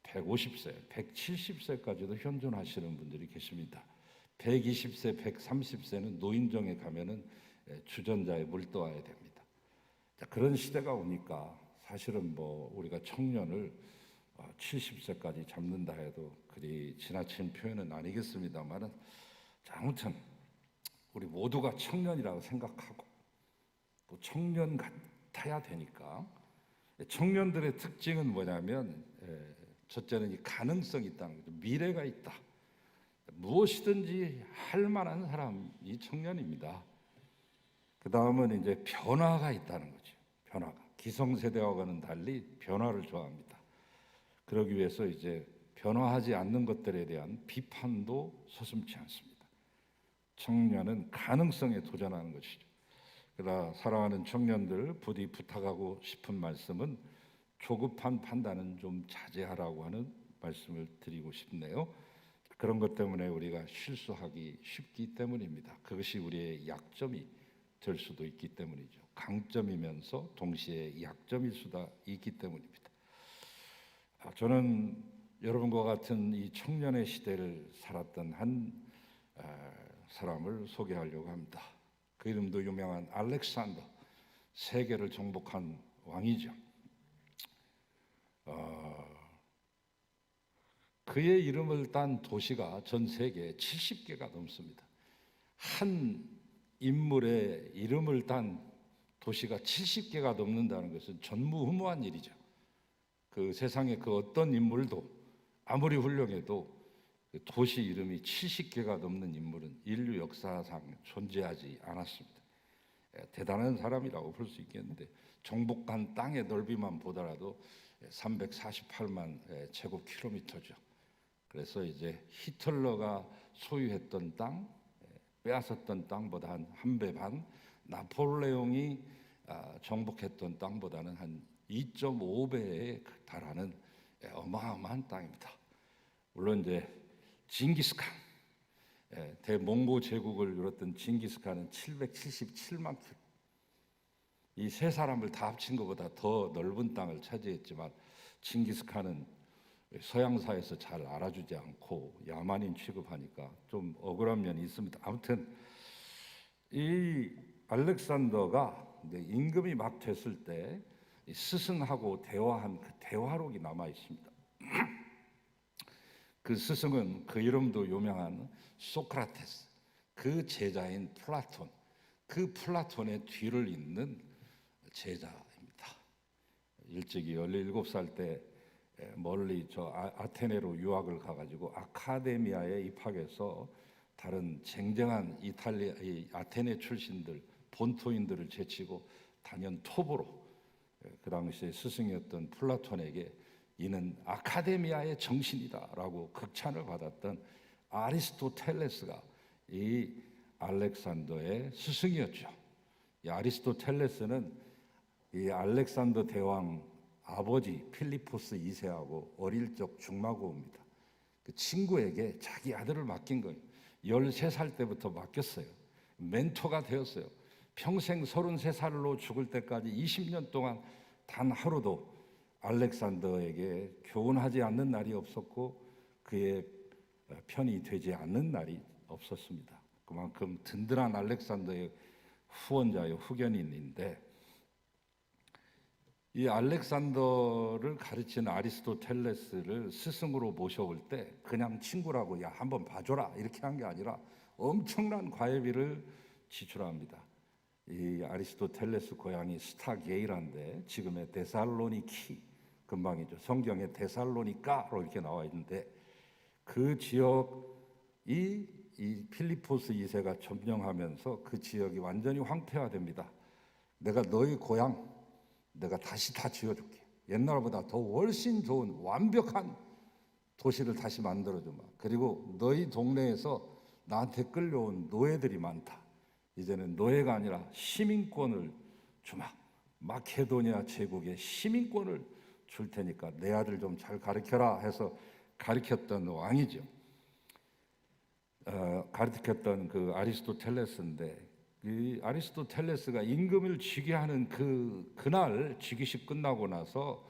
150세, 170세까지도 현존하시는 분들이 계십니다. 120세, 130세는 노인정에 가면은 주전자에 물떠와야 됩니다. 자, 그런 시대가 오니까 사실은 우리가 청년을 70세까지 잡는다 해도 그리 지나친 표현은 아니겠습니다만은 아무튼 우리 모두가 청년이라고 생각하고 또 청년 같아야 되니까 청년들의 특징은 뭐냐면 첫째는 이 가능성이 있다는 거죠. 미래가 있다. 무엇이든지 할 만한 사람이 청년입니다. 그 다음은 이제 변화가 있다는 거죠. 변화가. 기성세대와는 달리 변화를 좋아합니다. 그러기 위해서 이제 변화하지 않는 것들에 대한 비판도 서슴지 않습니다. 청년은 가능성에 도전하는 것이죠. 그러나 사랑하는 청년들, 부디 부탁하고 싶은 말씀은 조급한 판단은 좀 자제하라고 하는 말씀을 드리고 싶네요. 그런 것 때문에 우리가 실수하기 쉽기 때문입니다. 그것이 우리의 약점이 될 수도 있기 때문이죠. 강점이면서 동시에 약점일 수도 있기 때문입니다. 저는 여러분과 같은 이 청년의 시대를 살았던 한 사람을 소개하려고 합니다. 그 이름도 유명한 알렉산더, 세계를 정복한 왕이죠. 그의 이름을 딴 도시가 전 세계에 70개가 넘습니다. 한 인물의 이름을 딴 도시가 70개가 넘는다는 것은 전무후무한 일이죠. 그 세상에 그 어떤 인물도 아무리 훌륭해도 그 도시 이름이 70개가 넘는 인물은 인류 역사상 존재하지 않았습니다. 대단한 사람이라고 볼 수 있겠는데 정복한 땅의 넓이만 보더라도 348만 제곱킬로미터죠. 그래서 이제 히틀러가 소유했던 땅, 빼앗았던 땅보다 한 배 반, 나폴레옹이 정복했던 땅보다는 한 2.5배에 달하는 어마어마한 땅입니다. 물론 이제 징기스칸, 대몽고 제국을 이뤘던 징기스칸은 777만 킬로. 이 세 사람을 다 합친 것보다 더 넓은 땅을 차지했지만 징기스칸은 서양사에서 잘 알아주지 않고 야만인 취급하니까 좀 억울한 면이 있습니다. 아무튼 이 알렉산더가 임금이 막 됐을 때 스승하고 대화한 그 대화록이 남아 있습니다. 그 스승은 그 이름도 유명한 소크라테스, 그 제자인 플라톤, 그 플라톤의 뒤를 잇는 제자입니다. 일찍이 17살 때 멀리 저 아테네로 유학을 가가지고 아카데미아에 입학해서 다른 쟁쟁한 아테네 출신들, 본토인들을 제치고 단연 톱으로 그 당시에 스승이었던 플라톤에게 이는 아카데미아의 정신이다라고 극찬을 받았던 아리스토텔레스가 이 알렉산더의 스승이었죠. 이 아리스토텔레스는 이 알렉산더 대왕 아버지 필리포스 2세하고 어릴 적 중마고입니다. 그 친구에게 자기 아들을 맡긴 거예요. 13살 때부터 맡겼어요. 멘토가 되었어요. 평생 33살로 죽을 때까지 20년 동안 단 하루도 알렉산더에게 교훈하지 않는 날이 없었고 그의 편이 되지 않는 날이 없었습니다. 그만큼 든든한 알렉산더의 후원자요 후견인인데 이 알렉산더를 가르치는 아리스토텔레스를 스승으로 모셔올 때 그냥 친구라고 야 한번 봐줘라 이렇게 한 게 아니라 엄청난 과외비를 지출합니다. 이 아리스토텔레스 고향이 스타게이란데 지금의 데살로니키 근방이죠. 성경에 데살로니카로 이렇게 나와 있는데 그 지역이 이 필리포스 2세가 점령하면서 그 지역이 완전히 황폐화됩니다. 내가 너희 고향 내가 다시 다 지어줄게. 옛날보다 더 훨씬 좋은 완벽한 도시를 다시 만들어주마. 그리고 너희 동네에서 나한테 끌려온 노예들이 많다. 이제는 노예가 아니라 시민권을 주마. 마케도니아 제국의 시민권을 줄 테니까 내 아들 좀 잘 가르쳐라 해서 가르쳤던 왕이죠. 가르쳤던 그 아리스토텔레스인데 이 아리스토텔레스가 임금을 즉위하는 그날 즉위식 끝나고 나서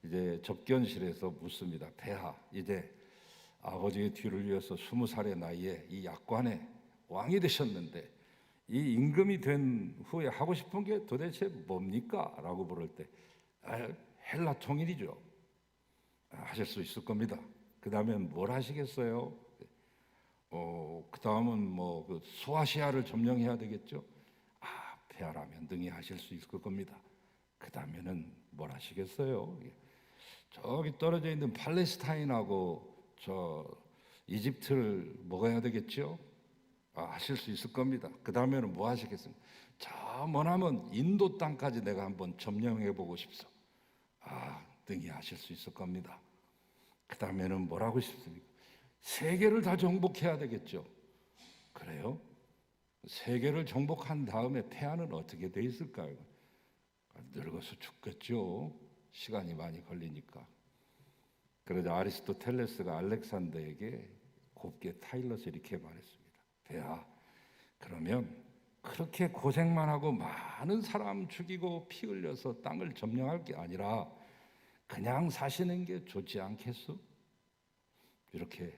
이제 접견실에서 묻습니다. 폐하, 이제 아버지의 뒤를 이어서 20살의 나이에 이 약관에 왕이 되셨는데 이 임금이 된 후에 하고 싶은 게 도대체 뭡니까? 라고 물을 때 헬라 통일이죠. 하실 수 있을 겁니다. 그 다음엔 뭘 하시겠어요? 그 다음은 뭐 그 소아시아를 점령해야 되겠죠. 대하라면 능히 하실 수 있을 겁니다. 그 다음에는 뭘 하시겠어요? 저기 떨어져 있는 팔레스타인하고 저 이집트를 먹어야 되겠죠? 하실 수 있을 겁니다. 그 다음에는 뭐 하시겠습니까? 저 머나먼 인도 땅까지 내가 한번 점령해 보고 싶소. 능히 하실 수 있을 겁니다. 그 다음에는 뭘 하고 싶습니까? 세계를 다 정복해야 되겠죠. 그래요? 세계를 정복한 다음에 폐하는 어떻게 돼 있을까요? 늙어서 죽겠죠. 시간이 많이 걸리니까. 그러자 아리스토텔레스가 알렉산더에게 곱게 타일러서 이렇게 말했습니다. 폐하, 그러면 그렇게 고생만 하고 많은 사람 죽이고 피 흘려서 땅을 점령할 게 아니라 그냥 사시는 게 좋지 않겠소? 이렇게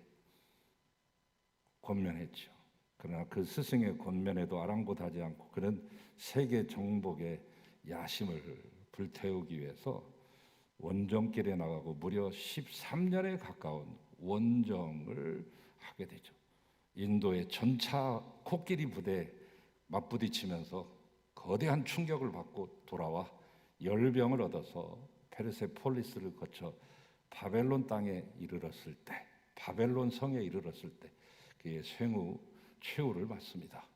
권면했죠. 그러나 그 스승의 권면에도 아랑곳하지 않고 그는 세계 정복의 야심을 불태우기 위해서 원정길에 나가고 무려 13년에 가까운 원정을 하게 되죠. 인도의 전차 코끼리 부대에 맞부딪히면서 거대한 충격을 받고 돌아와 열병을 얻어서 페르세폴리스를 거쳐 바벨론 땅에 이르렀을 때, 바벨론 성에 이르렀을 때 그의 최후를 맞습니다.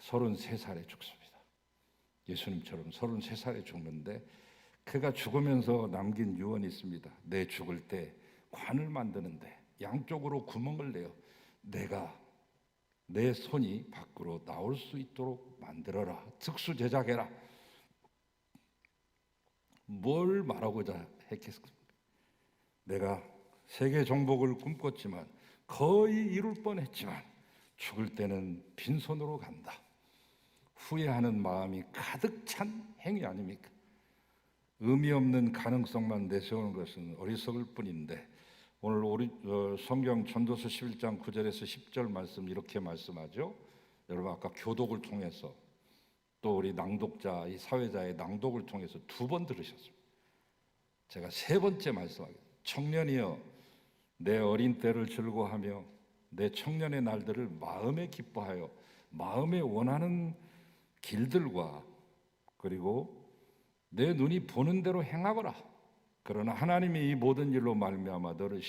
33살에 죽습니다. 예수님처럼 33살에 죽는데 그가 죽으면서 남긴 유언이 있습니다. 내 죽을 때 관을 만드는데 양쪽으로 구멍을 내어 내가 내 손이 밖으로 나올 수 있도록 만들어라. 특수 제작해라. 뭘 말하고자 했겠습니까? 내가 세계 정복을 꿈꿨지만 거의 이룰 뻔했지만 죽을 때는 빈손으로 간다. 후회하는 마음이 가득 찬 행위 아닙니까? 의미 없는 가능성만 내세우는 것은 어리석을 뿐인데 오늘 우리 성경 전도서 11장 9절에서 10절 말씀 이렇게 말씀하죠. 여러분 아까 교독을 통해서 또 우리 낭독자, 이 사회자의 낭독을 통해서 2번 들으셨습니다. 제가 3번째 말씀하겠습니다. 청년이여 내 어린 때를 즐거워하며 내 청년의 날들을 마음에 기뻐하여 마음에 원하는 길들과 그리고 내 눈이 보는 대로 행하거라. 그러나 하나님이 이 모든 일로 말미암아 너를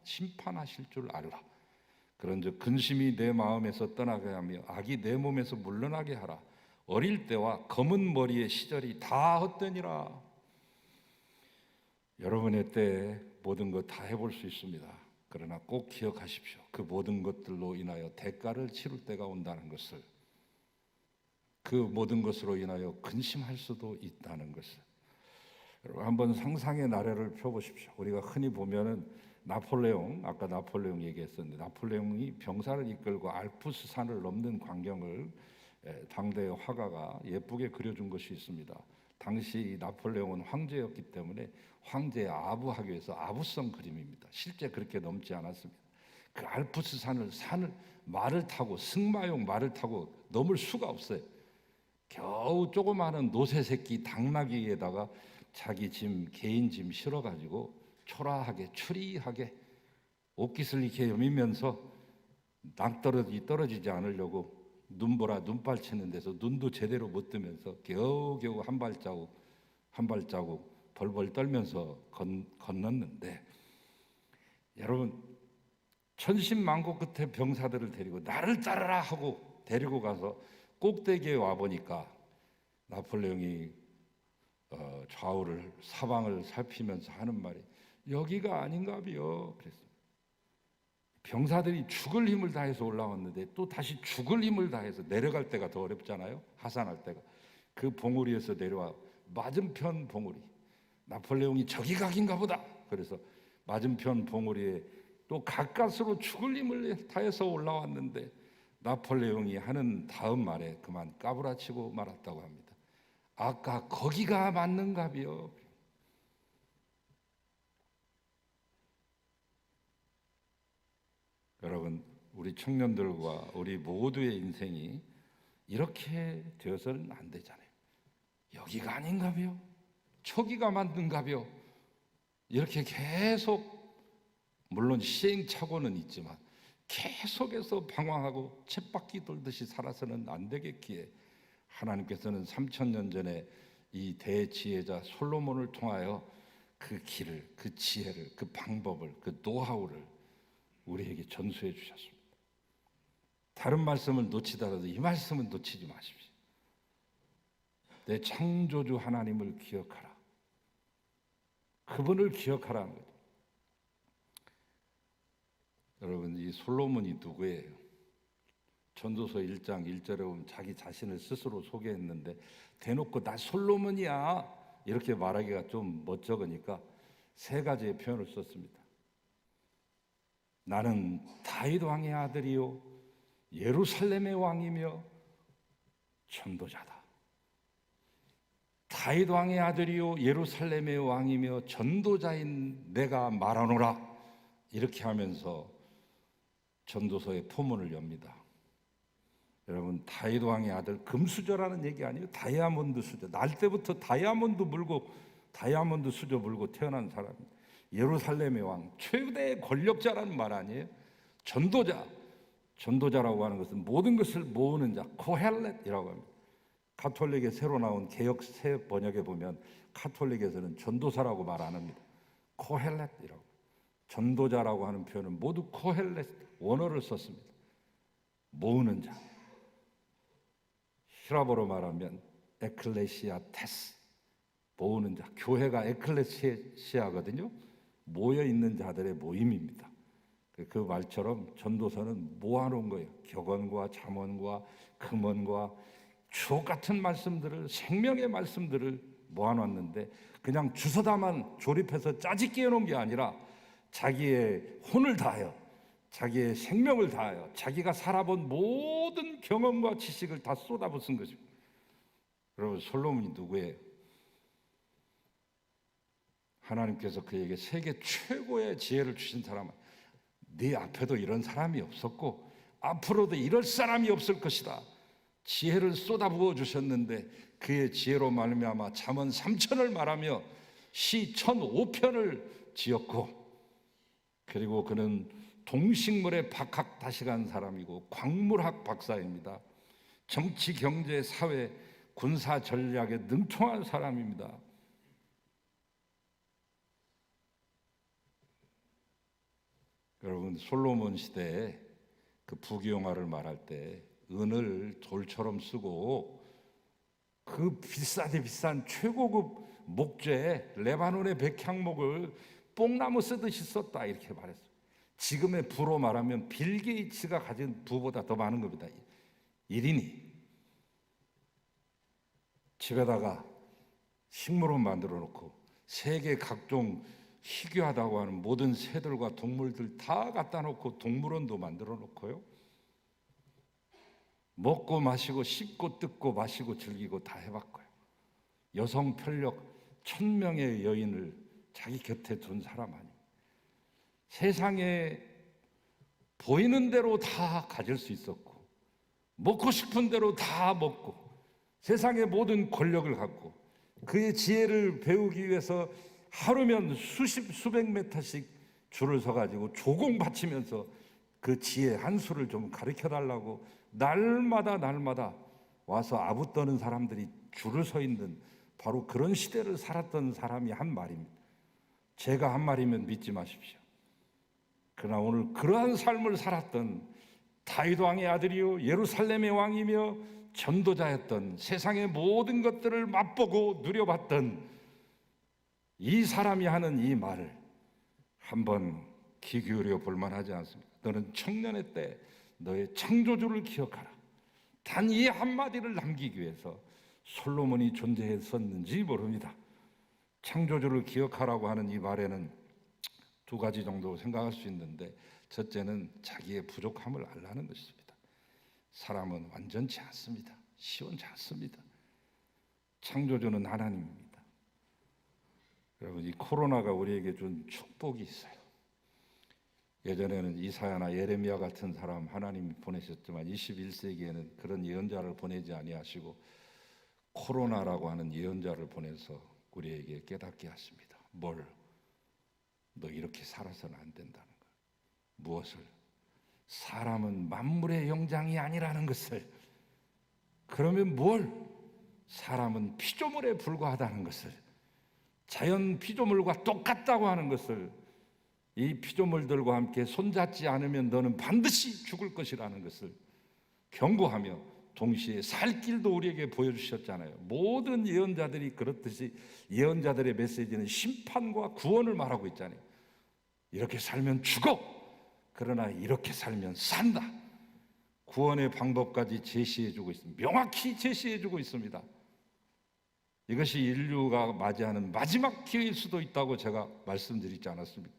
심판하실 줄 알라. 그런즉 근심이 내 마음에서 떠나게 하며 악이 내 몸에서 물러나게 하라. 어릴 때와 검은 머리의 시절이 다 헛되니라. 여러분의 때에 모든 것 다 해볼 수 있습니다. 그러나 꼭 기억하십시오. 그 모든 것들로 인하여 대가를 치를 때가 온다는 것을, 그 모든 것으로 인하여 근심할 수도 있다는 것을 여러분 한번 상상의 나래를 펴보십시오. 우리가 흔히 보면은 나폴레옹, 아까 나폴레옹 얘기했었는데 나폴레옹이 병사를 이끌고 알프스 산을 넘는 광경을 당대의 화가가 예쁘게 그려준 것이 있습니다. 당시 나폴레옹은 황제였기 때문에 황제의 아부하기 위해서 아부성 그림입니다. 실제 그렇게 넘지 않았습니다. 그 알프스 산을 말을 타고 승마용 말을 타고 넘을 수가 없어요. 겨우 조그마한 노새 새끼 당나귀에다가 자기 짐, 개인 짐 실어가지고 초라하게 추리하게 옷깃을 이렇게 여미면서 낭떠러지 떨어지지 않으려고 눈보라 눈발 치는 데서 눈도 제대로 못 뜨면서 겨우겨우 한 발자국 벌벌 떨면서 건넜는데 여러분 천신만고 끝에 병사들을 데리고 나를 따르라 하고 데리고 가서 꼭대기에 와 보니까 나폴레옹이 좌우를 사방을 살피면서 하는 말이 여기가 아닌가비요. 그랬습니다. 병사들이 죽을 힘을 다해서 올라왔는데 또 다시 죽을 힘을 다해서 내려갈 때가 더 어렵잖아요. 하산할 때가. 그 봉우리에서 내려와 맞은편 봉우리. 나폴레옹이 저기 각인가 보다. 그래서 맞은편 봉우리에 또 가까스로 죽을 힘을 다해서 올라왔는데 나폴레옹이 하는 다음 말에 그만 까부라치고 말았다고 합니다. 아까 거기가 맞는가비요. 여러분 우리 청년들과 우리 모두의 인생이 이렇게 되어서는 안 되잖아요. 여기가 아닌가요? 저기가 맞는가요? 이렇게 계속 물론 시행착오는 있지만 계속해서 방황하고 쳇바퀴 돌듯이 살아서는 안 되겠기에 하나님께서는 3000년 전에 이 대지혜자 솔로몬을 통하여 그 길을, 그 지혜를, 그 방법을, 그 노하우를 우리에게 전수해 주셨습니다. 다른 말씀을 놓치더라도 이 말씀은 놓치지 마십시오. 내 창조주 하나님을 기억하라. 그분을 기억하라는 거죠. 여러분, 이 솔로몬이 누구예요? 전도서 1장 1절에 보면 자기 자신을 스스로 소개했는데 대놓고 나 솔로몬이야 이렇게 말하기가 좀 멋쩍으니까 세 가지의 표현을 썼습니다. 나는 다윗 왕의 아들이요 예루살렘의 왕이며 전도자다. 다윗 왕의 아들이요 예루살렘의 왕이며 전도자인 내가 말하노라. 이렇게 하면서 전도서의 포문을 엽니다. 여러분, 다윗 왕의 아들, 금수저라는 얘기 아니에요. 다이아몬드 수저. 날 때부터 다이아몬드 수저 물고 태어난 사람입니다. 예루살렘의 왕, 최대의 권력자라는 말 아니에요. 전도자라고 하는 것은 모든 것을 모으는 자, 코헬렛이라고 합니다. 가톨릭에 새로 나온 개역 새 번역에 보면 가톨릭에서는 전도사라고 말 안 합니다. 코헬렛이라고. 전도자라고 하는 표현은 모두 코헬렛 원어를 썼습니다. 모으는 자. 히라보로 말하면 에클레시아테스, 모으는 자. 교회가 에클레시아거든요. 모여 있는 자들의 모임입니다. 그 말처럼 전도서는 모아놓은 거예요. 격언과 잠언과 금언과 주옥 같은 말씀들을, 생명의 말씀들을 모아놨는데 그냥 주워다만 조립해서 짜집기 해놓은 게 아니라 자기의 혼을 다하여, 자기의 생명을 다하여, 자기가 살아본 모든 경험과 지식을 다 쏟아붓은 것입니다. 여러분, 솔로몬이 누구예요? 하나님께서 그에게 세계 최고의 지혜를 주신 사람은 네 앞에도 이런 사람이 없었고 앞으로도 이럴 사람이 없을 것이다. 지혜를 쏟아부어 주셨는데 그의 지혜로 말미암아 잠언 3000을 말하며 시 1005편을 지었고, 그리고 그는 동식물에 박학다식한 사람이고 광물학 박사입니다. 정치, 경제, 사회, 군사 전략에 능통한 사람입니다. 여러분, 솔로몬 시대에 그 부귀영화를 말할 때 은을 돌처럼 쓰고 그 비싸디 비싼 최고급 목재 레바논의 백향목을 뽕나무 쓰듯이 썼다 이렇게 말했어요. 지금의 부로 말하면 빌 게이츠가 가진 부보다 더 많은 겁니다. 1인이 집에다가 식물원 만들어 놓고 세계 각종 희귀하다고 하는 모든 새들과 동물들 다 갖다 놓고 동물원도 만들어 놓고요. 먹고 마시고 씹고 뜯고 마시고 즐기고 다 해봤고요. 여성 편력 1000명의 여인을 자기 곁에 둔 사람 아니에요. 세상에 보이는 대로 다 가질 수 있었고 먹고 싶은 대로 다 먹고 세상의 모든 권력을 갖고 그의 지혜를 배우기 위해서 하루면 수백 메타씩 줄을 서가지고 조공 바치면서 그 지혜 한 수를 좀 가르쳐 달라고 날마다 와서 아부 떠는 사람들이 줄을 서 있는 바로 그런 시대를 살았던 사람이 한 말입니다. 제가 한 말이면 믿지 마십시오. 그러나 오늘 그러한 삶을 살았던 다윗 왕의 아들이요 예루살렘의 왕이며 전도자였던, 세상의 모든 것들을 맛보고 누려봤던 이 사람이 하는 이 말을 한번 귀 기울여 볼 만하지 않습니까? 너는 청년의 때 너의 창조주를 기억하라. 단 이 한마디를 남기기 위해서 솔로몬이 존재했었는지 모릅니다. 창조주를 기억하라고 하는 이 말에는 두 가지 정도 생각할 수 있는데, 첫째는 자기의 부족함을 알라는 것입니다. 사람은 완전치 않습니다. 시원치 않습니다. 창조주는 하나님입니다. 여러분, 이 코로나가 우리에게 준 축복이 있어요. 예전에는 이사야나 예레미야 같은 사람 하나님이 보내셨지만 21세기에는 그런 예언자를 보내지 아니하시고 코로나라고 하는 예언자를 보내서 우리에게 깨닫게 하십니다. 뭘? 너 이렇게 살아서는 안 된다는 것. 무엇을? 사람은 만물의 영장이 아니라는 것을. 그러면 뭘? 사람은 피조물에 불과하다는 것을, 자연 피조물과 똑같다고 하는 것을, 이 피조물들과 함께 손잡지 않으면 너는 반드시 죽을 것이라는 것을 경고하며 동시에 살 길도 우리에게 보여주셨잖아요. 모든 예언자들이 그렇듯이 예언자들의 메시지는 심판과 구원을 말하고 있잖아요. 이렇게 살면 죽어, 그러나 이렇게 살면 산다. 구원의 방법까지 제시해주고 있습니다. 명확히 제시해주고 있습니다. 이것이 인류가 맞이하는 마지막 기회일 수도 있다고 제가 말씀드리지 않았습니까?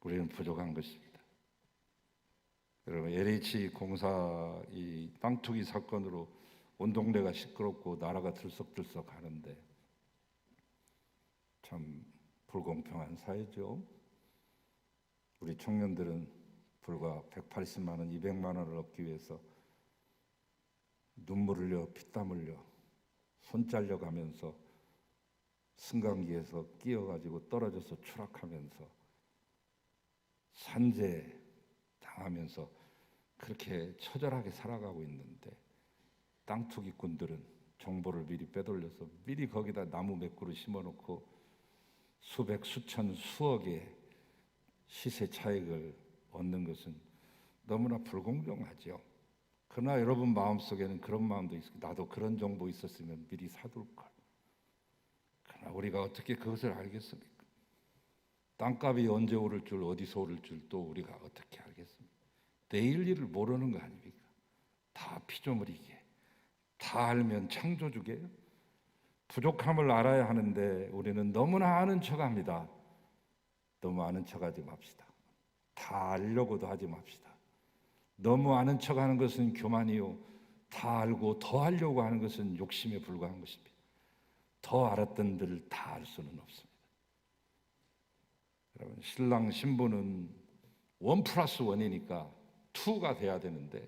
우리는 부족한 것입니다. 여러분, LH 공사 이 땅 투기 사건으로 온 동네가 시끄럽고 나라가 들썩들썩 하는데 참 불공평한 사회죠. 우리 청년들은 불과 180만 원, 200만 원을 얻기 위해서 눈물 흘려 피땀 흘려 손 잘려가면서 승강기에서 끼어가지고 떨어져서 추락하면서 산재 당하면서 그렇게 처절하게 살아가고 있는데, 땅 투기꾼들은 정보를 미리 빼돌려서 미리 거기다 나무 몇 그루 심어놓고 수백, 수천, 수억의 시세 차익을 얻는 것은 너무나 불공정하죠. 그러나 여러분 마음속에는 그런 마음도 있어요. 나도 그런 정보 있었으면 미리 사둘 걸. 그러나 우리가 어떻게 그것을 알겠습니까? 땅값이 언제 오를 줄, 어디서 오를 줄 또 우리가 어떻게 알겠습니까? 내일 일을 모르는 거 아닙니까? 다 피조물이기에. 다 알면 창조주게요. 부족함을 알아야 하는데 우리는 너무나 아는 척합니다. 너무 아는 척하지 맙시다. 다 알려고도 하지 맙시다. 너무 아는 척하는 것은 교만이요, 다 알고 더 하려고 하는 것은 욕심에 불과한 것입니다. 더 알았던 들 다 알 수는 없습니다. 여러분, 신랑 신부는 1+1이니까 2가 돼야 되는데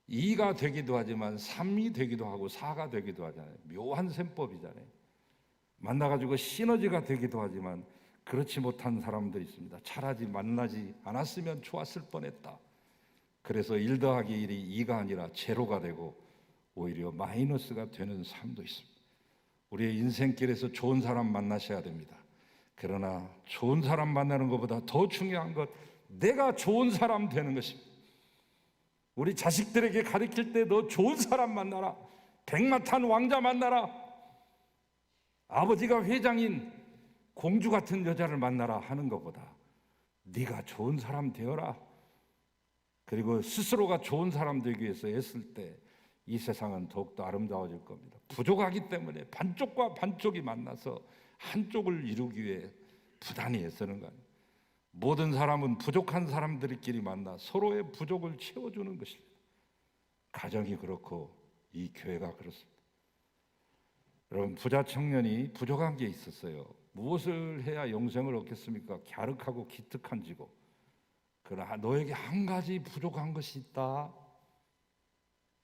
2가 되기도 하지만 3이 되기도 하고 4가 되기도 하잖아요. 묘한 셈법이잖아요. 만나가지고 시너지가 되기도 하지만 그렇지 못한 사람들이 있습니다. 차라리 만나지 않았으면 좋았을 뻔했다. 그래서 1 더하기 1이 2가 아니라 제로가 되고 오히려 마이너스가 되는 삶도 있습니다. 우리의 인생길에서 좋은 사람 만나셔야 됩니다. 그러나 좋은 사람 만나는 것보다 더 중요한 것, 내가 좋은 사람 되는 것입니다. 우리 자식들에게 가르칠 때 너 좋은 사람 만나라, 백마탄 왕자 만나라, 아버지가 회장인 공주 같은 여자를 만나라 하는 것보다 네가 좋은 사람 되어라. 그리고 스스로가 좋은 사람 되기 위해서 애쓸 때 이 세상은 더욱더 아름다워질 겁니다. 부족하기 때문에 반쪽과 반쪽이 만나서 한쪽을 이루기 위해 부단히 애쓰는 거 아니에요. 모든 사람은 부족한 사람들끼리 만나 서로의 부족을 채워주는 것입니다. 가정이 그렇고 이 교회가 그렇습니다. 여러분, 부자 청년이 부족한 게 있었어요. 무엇을 해야 영생을 얻겠습니까? 갸륵하고 기특한지고. 그러나 너에게 한 가지 부족한 것이 있다.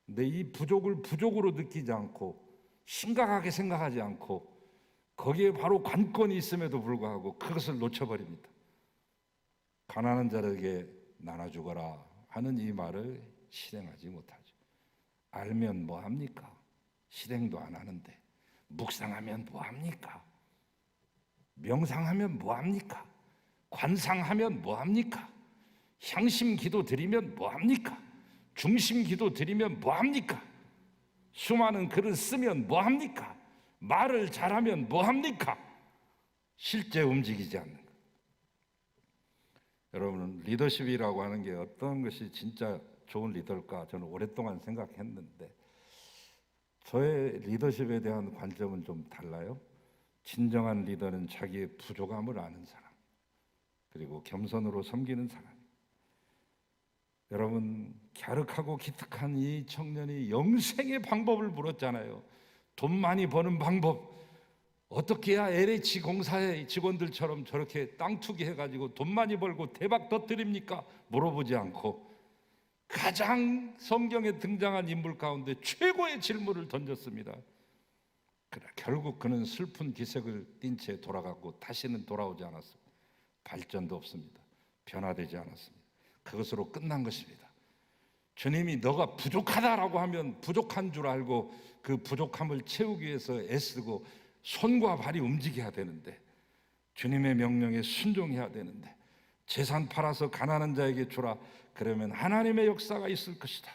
근데 이 부족을 부족으로 느끼지 않고 심각하게 생각하지 않고 거기에 바로 관건이 있음에도 불구하고 그것을 놓쳐버립니다. 가난한 자에게 나눠주거라 하는 이 말을 실행하지 못하죠. 알면 뭐합니까? 실행도 안 하는데. 묵상하면 뭐합니까? 명상하면 뭐합니까? 관상하면 뭐합니까? 향심 기도 드리면 뭐합니까? 중심 기도 드리면 뭐합니까? 수많은 글을 쓰면 뭐합니까? 말을 잘하면 뭐합니까? 실제 움직이지 않는 것. 여러분, 리더십이라고 하는 게 어떤 것이 진짜 좋은 리더일까 저는 오랫동안 생각했는데 저의 리더십에 대한 관점은 좀 달라요. 진정한 리더는 자기의 부족함을 아는 사람, 그리고 겸손으로 섬기는 사람. 여러분, 갸륵하고 기특한 이 청년이 영생의 방법을 물었잖아요. 돈 많이 버는 방법, 어떻게 해야 LH 공사의 직원들처럼 저렇게 땅 투기해가지고 돈 많이 벌고 대박 터뜨립니까? 물어보지 않고 가장 성경에 등장한 인물 가운데 최고의 질문을 던졌습니다. 그러나 결국 그는 슬픈 기색을 띤 채 돌아갔고 다시는 돌아오지 않았습니다. 발전도 없습니다. 변화되지 않았습니다. 그것으로 끝난 것입니다. 주님이 너가 부족하다라고 하면 부족한 줄 알고 그 부족함을 채우기 위해서 애쓰고 손과 발이 움직여야 되는데, 주님의 명령에 순종해야 되는데, 재산 팔아서 가난한 자에게 주라 그러면 하나님의 역사가 있을 것이다.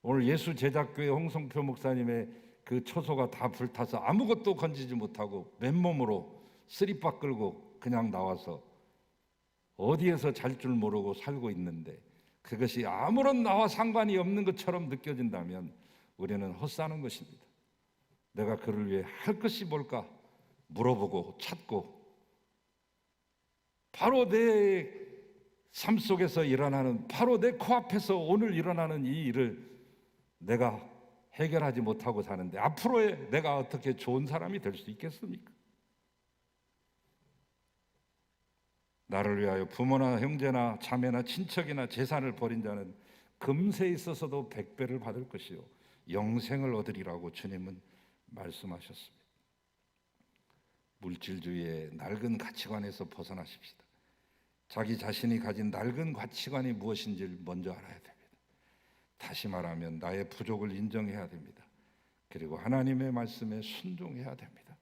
오늘 예수 제작교회 홍성표 목사님의 그 처소가 다 불타서 아무것도 건지지 못하고 맨몸으로 쓰리바 끌고 그냥 나와서 어디에서 잘 줄 모르고 살고 있는데, 그것이 아무런 나와 상관이 없는 것처럼 느껴진다면 우리는 헛사는 것입니다. 내가 그를 위해 할 것이 뭘까 물어보고 찾고, 바로 내 삶 속에서 일어나는, 바로 내 코앞에서 오늘 일어나는 이 일을 내가 해결하지 못하고 사는데 앞으로의 내가 어떻게 좋은 사람이 될 수 있겠습니까? 나를 위하여 부모나 형제나 자매나 친척이나 재산을 버린 자는 금세에 있어서도 100배를 받을 것이요 영생을 얻으리라고 주님은 말씀하셨습니다. 물질주의의 낡은 가치관에서 벗어나십시다. 자기 자신이 가진 낡은 가치관이 무엇인지를 먼저 알아야 됩니다. 다시 말하면 나의 부족을 인정해야 됩니다. 그리고 하나님의 말씀에 순종해야 됩니다.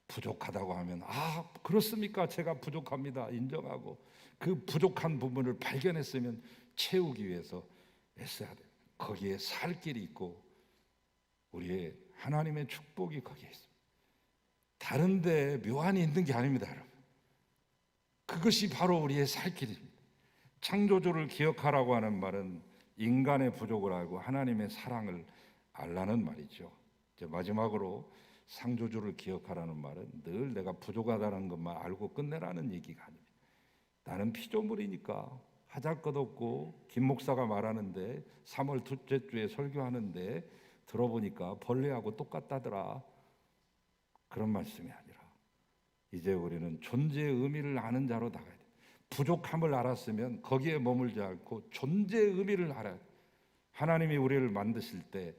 부족하다고 하면 그렇습니까? 제가 부족합니다. 인정하고 그 부족한 부분을 발견했으면 채우기 위해서 애써야 돼요. 거기에 살 길이 있고 우리의 하나님의 축복이 거기에 있습니다. 다른 데 묘안이 있는 게 아닙니다, 여러분. 그것이 바로 우리의 살 길입니다. 창조주를 기억하라고 하는 말은 인간의 부족을 알고 하나님의 사랑을 알라는 말이죠. 이제 마지막으로 창조주를 기억하라는 말은 늘 내가 부족하다는 것만 알고 끝내라는 얘기가 아닙니다. 나는 피조물이니까 하잘 것 없고, 김 목사가 말하는데 3월 둘째 주에 설교하는데 들어보니까 벌레하고 똑같다더라. 그런 말씀이 아니라 이제 우리는 존재의 의미를 아는 자로 나가야 돼요. 부족함을 알았으면 거기에 머물지 않고 존재의 의미를 알아야 돼요. 하나님이 우리를 만드실 때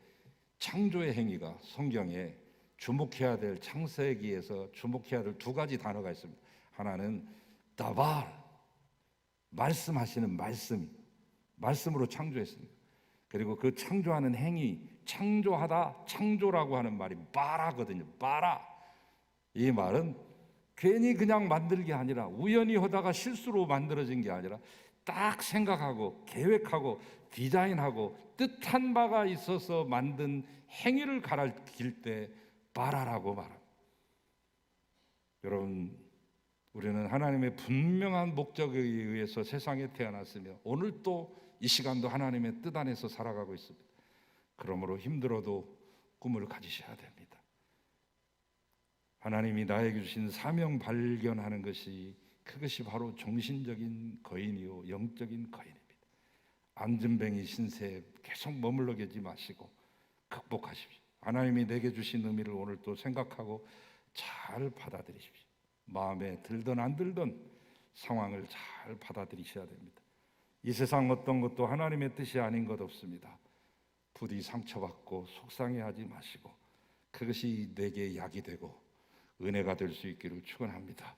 창조의 행위가 성경에 주목해야 될, 창세기에서 주목해야 될 두 가지 단어가 있습니다. 하나는 다발, 말씀하시는 말씀으로 창조했습니다. 그리고 그 창조하는 행위, 창조하다, 창조라고 하는 말이 바라거든요. 바라. 이 말은 괜히 그냥 만들 게 아니라, 우연히 하다가 실수로 만들어진 게 아니라 딱 생각하고 계획하고 디자인하고 뜻한 바가 있어서 만든 행위를 가리킬 때 바라라고 말합니다. 여러분, 우리는 하나님의 분명한 목적에 의해서 세상에 태어났으며 오늘 또 이 시간도 하나님의 뜻 안에서 살아가고 있습니다. 그러므로 힘들어도 꿈을 가지셔야 됩니다. 하나님이 나에게 주신 사명 발견하는 것이, 그것이 바로 정신적인 거인이요 영적인 거인입니다. 앙증뱅이 신세에 계속 머물러 계지 마시고 극복하십시오. 하나님이 내게 주신 의미를 오늘 또 생각하고 잘 받아들이십시오. 마음에 들든 안 들든 상황을 잘 받아들이셔야 됩니다. 이 세상 어떤 것도 하나님의 뜻이 아닌 것 없습니다. 부디 상처받고 속상해하지 마시고 그것이 내게 약이 되고 은혜가 될 수 있기를 축원합니다.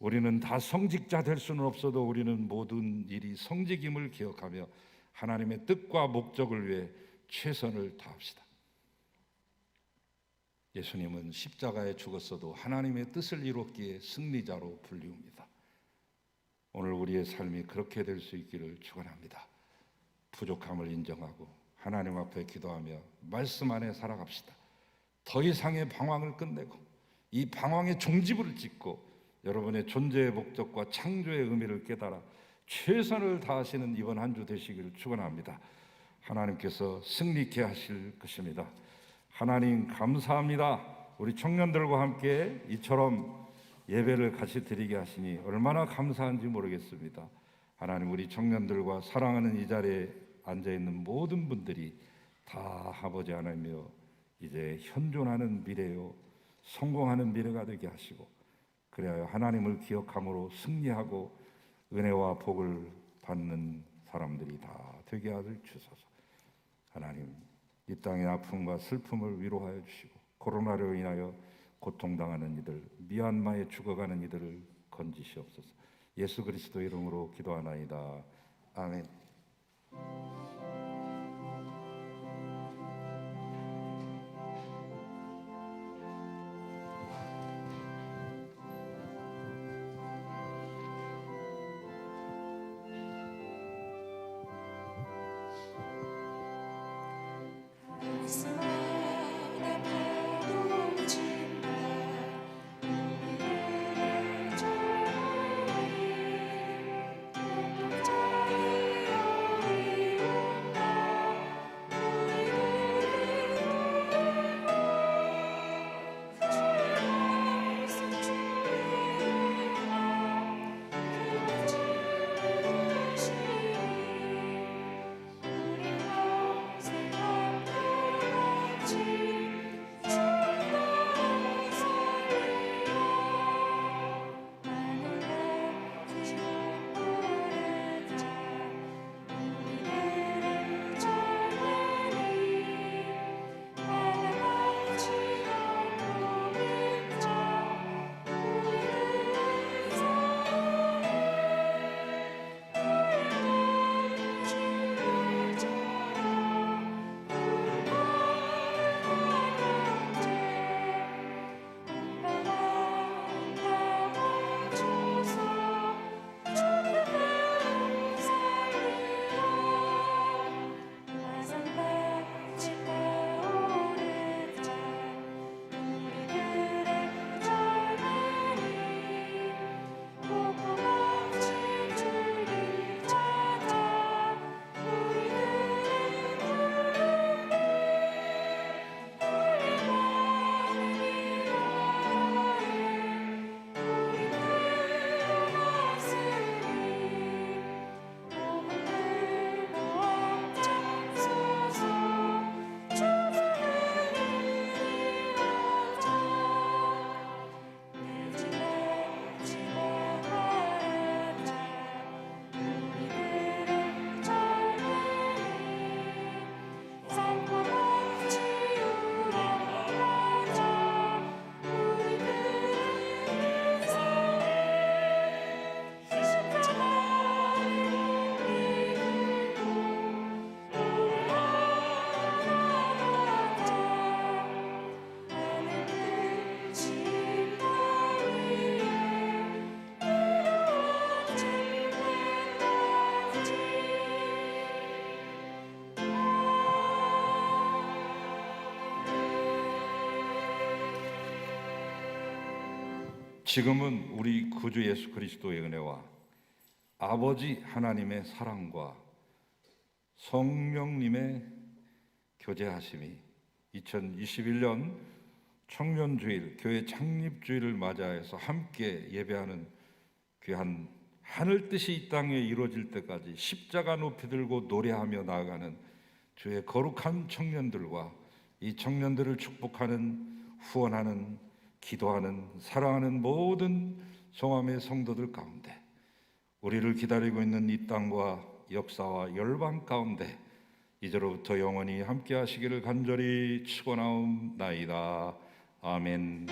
우리는 다 성직자 될 수는 없어도 우리는 모든 일이 성직임을 기억하며 하나님의 뜻과 목적을 위해 최선을 다합시다. 예수님은 십자가에 죽었어도 하나님의 뜻을 이뤘기에 승리자로 불리웁니다. 오늘 우리의 삶이 그렇게 될 수 있기를 축원합니다. 부족함을 인정하고 하나님 앞에 기도하며 말씀 안에 살아갑시다. 더 이상의 방황을 끝내고 이 방황의 종지부를 찍고 여러분의 존재의 목적과 창조의 의미를 깨달아 최선을 다하시는 이번 한 주 되시기를 축원합니다. 하나님께서 승리케 하실 것입니다. 하나님 감사합니다. 우리 청년들과 함께 이처럼 예배를 같이 드리게 하시니 얼마나 감사한지 모르겠습니다. 하나님, 우리 청년들과 사랑하는 이 자리에 앉아있는 모든 분들이 다 아버지 하나님이여 이제 현존하는 미래요 성공하는 미래가 되게 하시고, 그래야 하나님을 기억함으로 승리하고 은혜와 복을 받는 사람들이 다 되게 하여 주소서. 하나님, 이 땅의 아픔과 슬픔을 위로하여 주시고 코로나로 인하여 고통당하는 이들, 미얀마에 죽어가는 이들을 건지시옵소서. 예수 그리스도 이름으로 기도하나이다. 아멘. 지금은 우리 구주 예수 그리스도의 은혜와 아버지 하나님의 사랑과 성령님의 교제하심이 2021년 청년주일, 교회 창립주일을 맞이해서 함께 예배하는 귀한 하늘 뜻이 이 땅에 이루어질 때까지 십자가 높이 들고 노래하며 나아가는 주의 거룩한 청년들과 이 청년들을 축복하는, 후원하는, 기도하는, 사랑하는 모든 성함의 성도들 가운데 우리를 기다리고 있는 이 땅과 역사와 열방 가운데 이제로부터 영원히 함께 하시기를 간절히 축원하옵나이다. 아멘.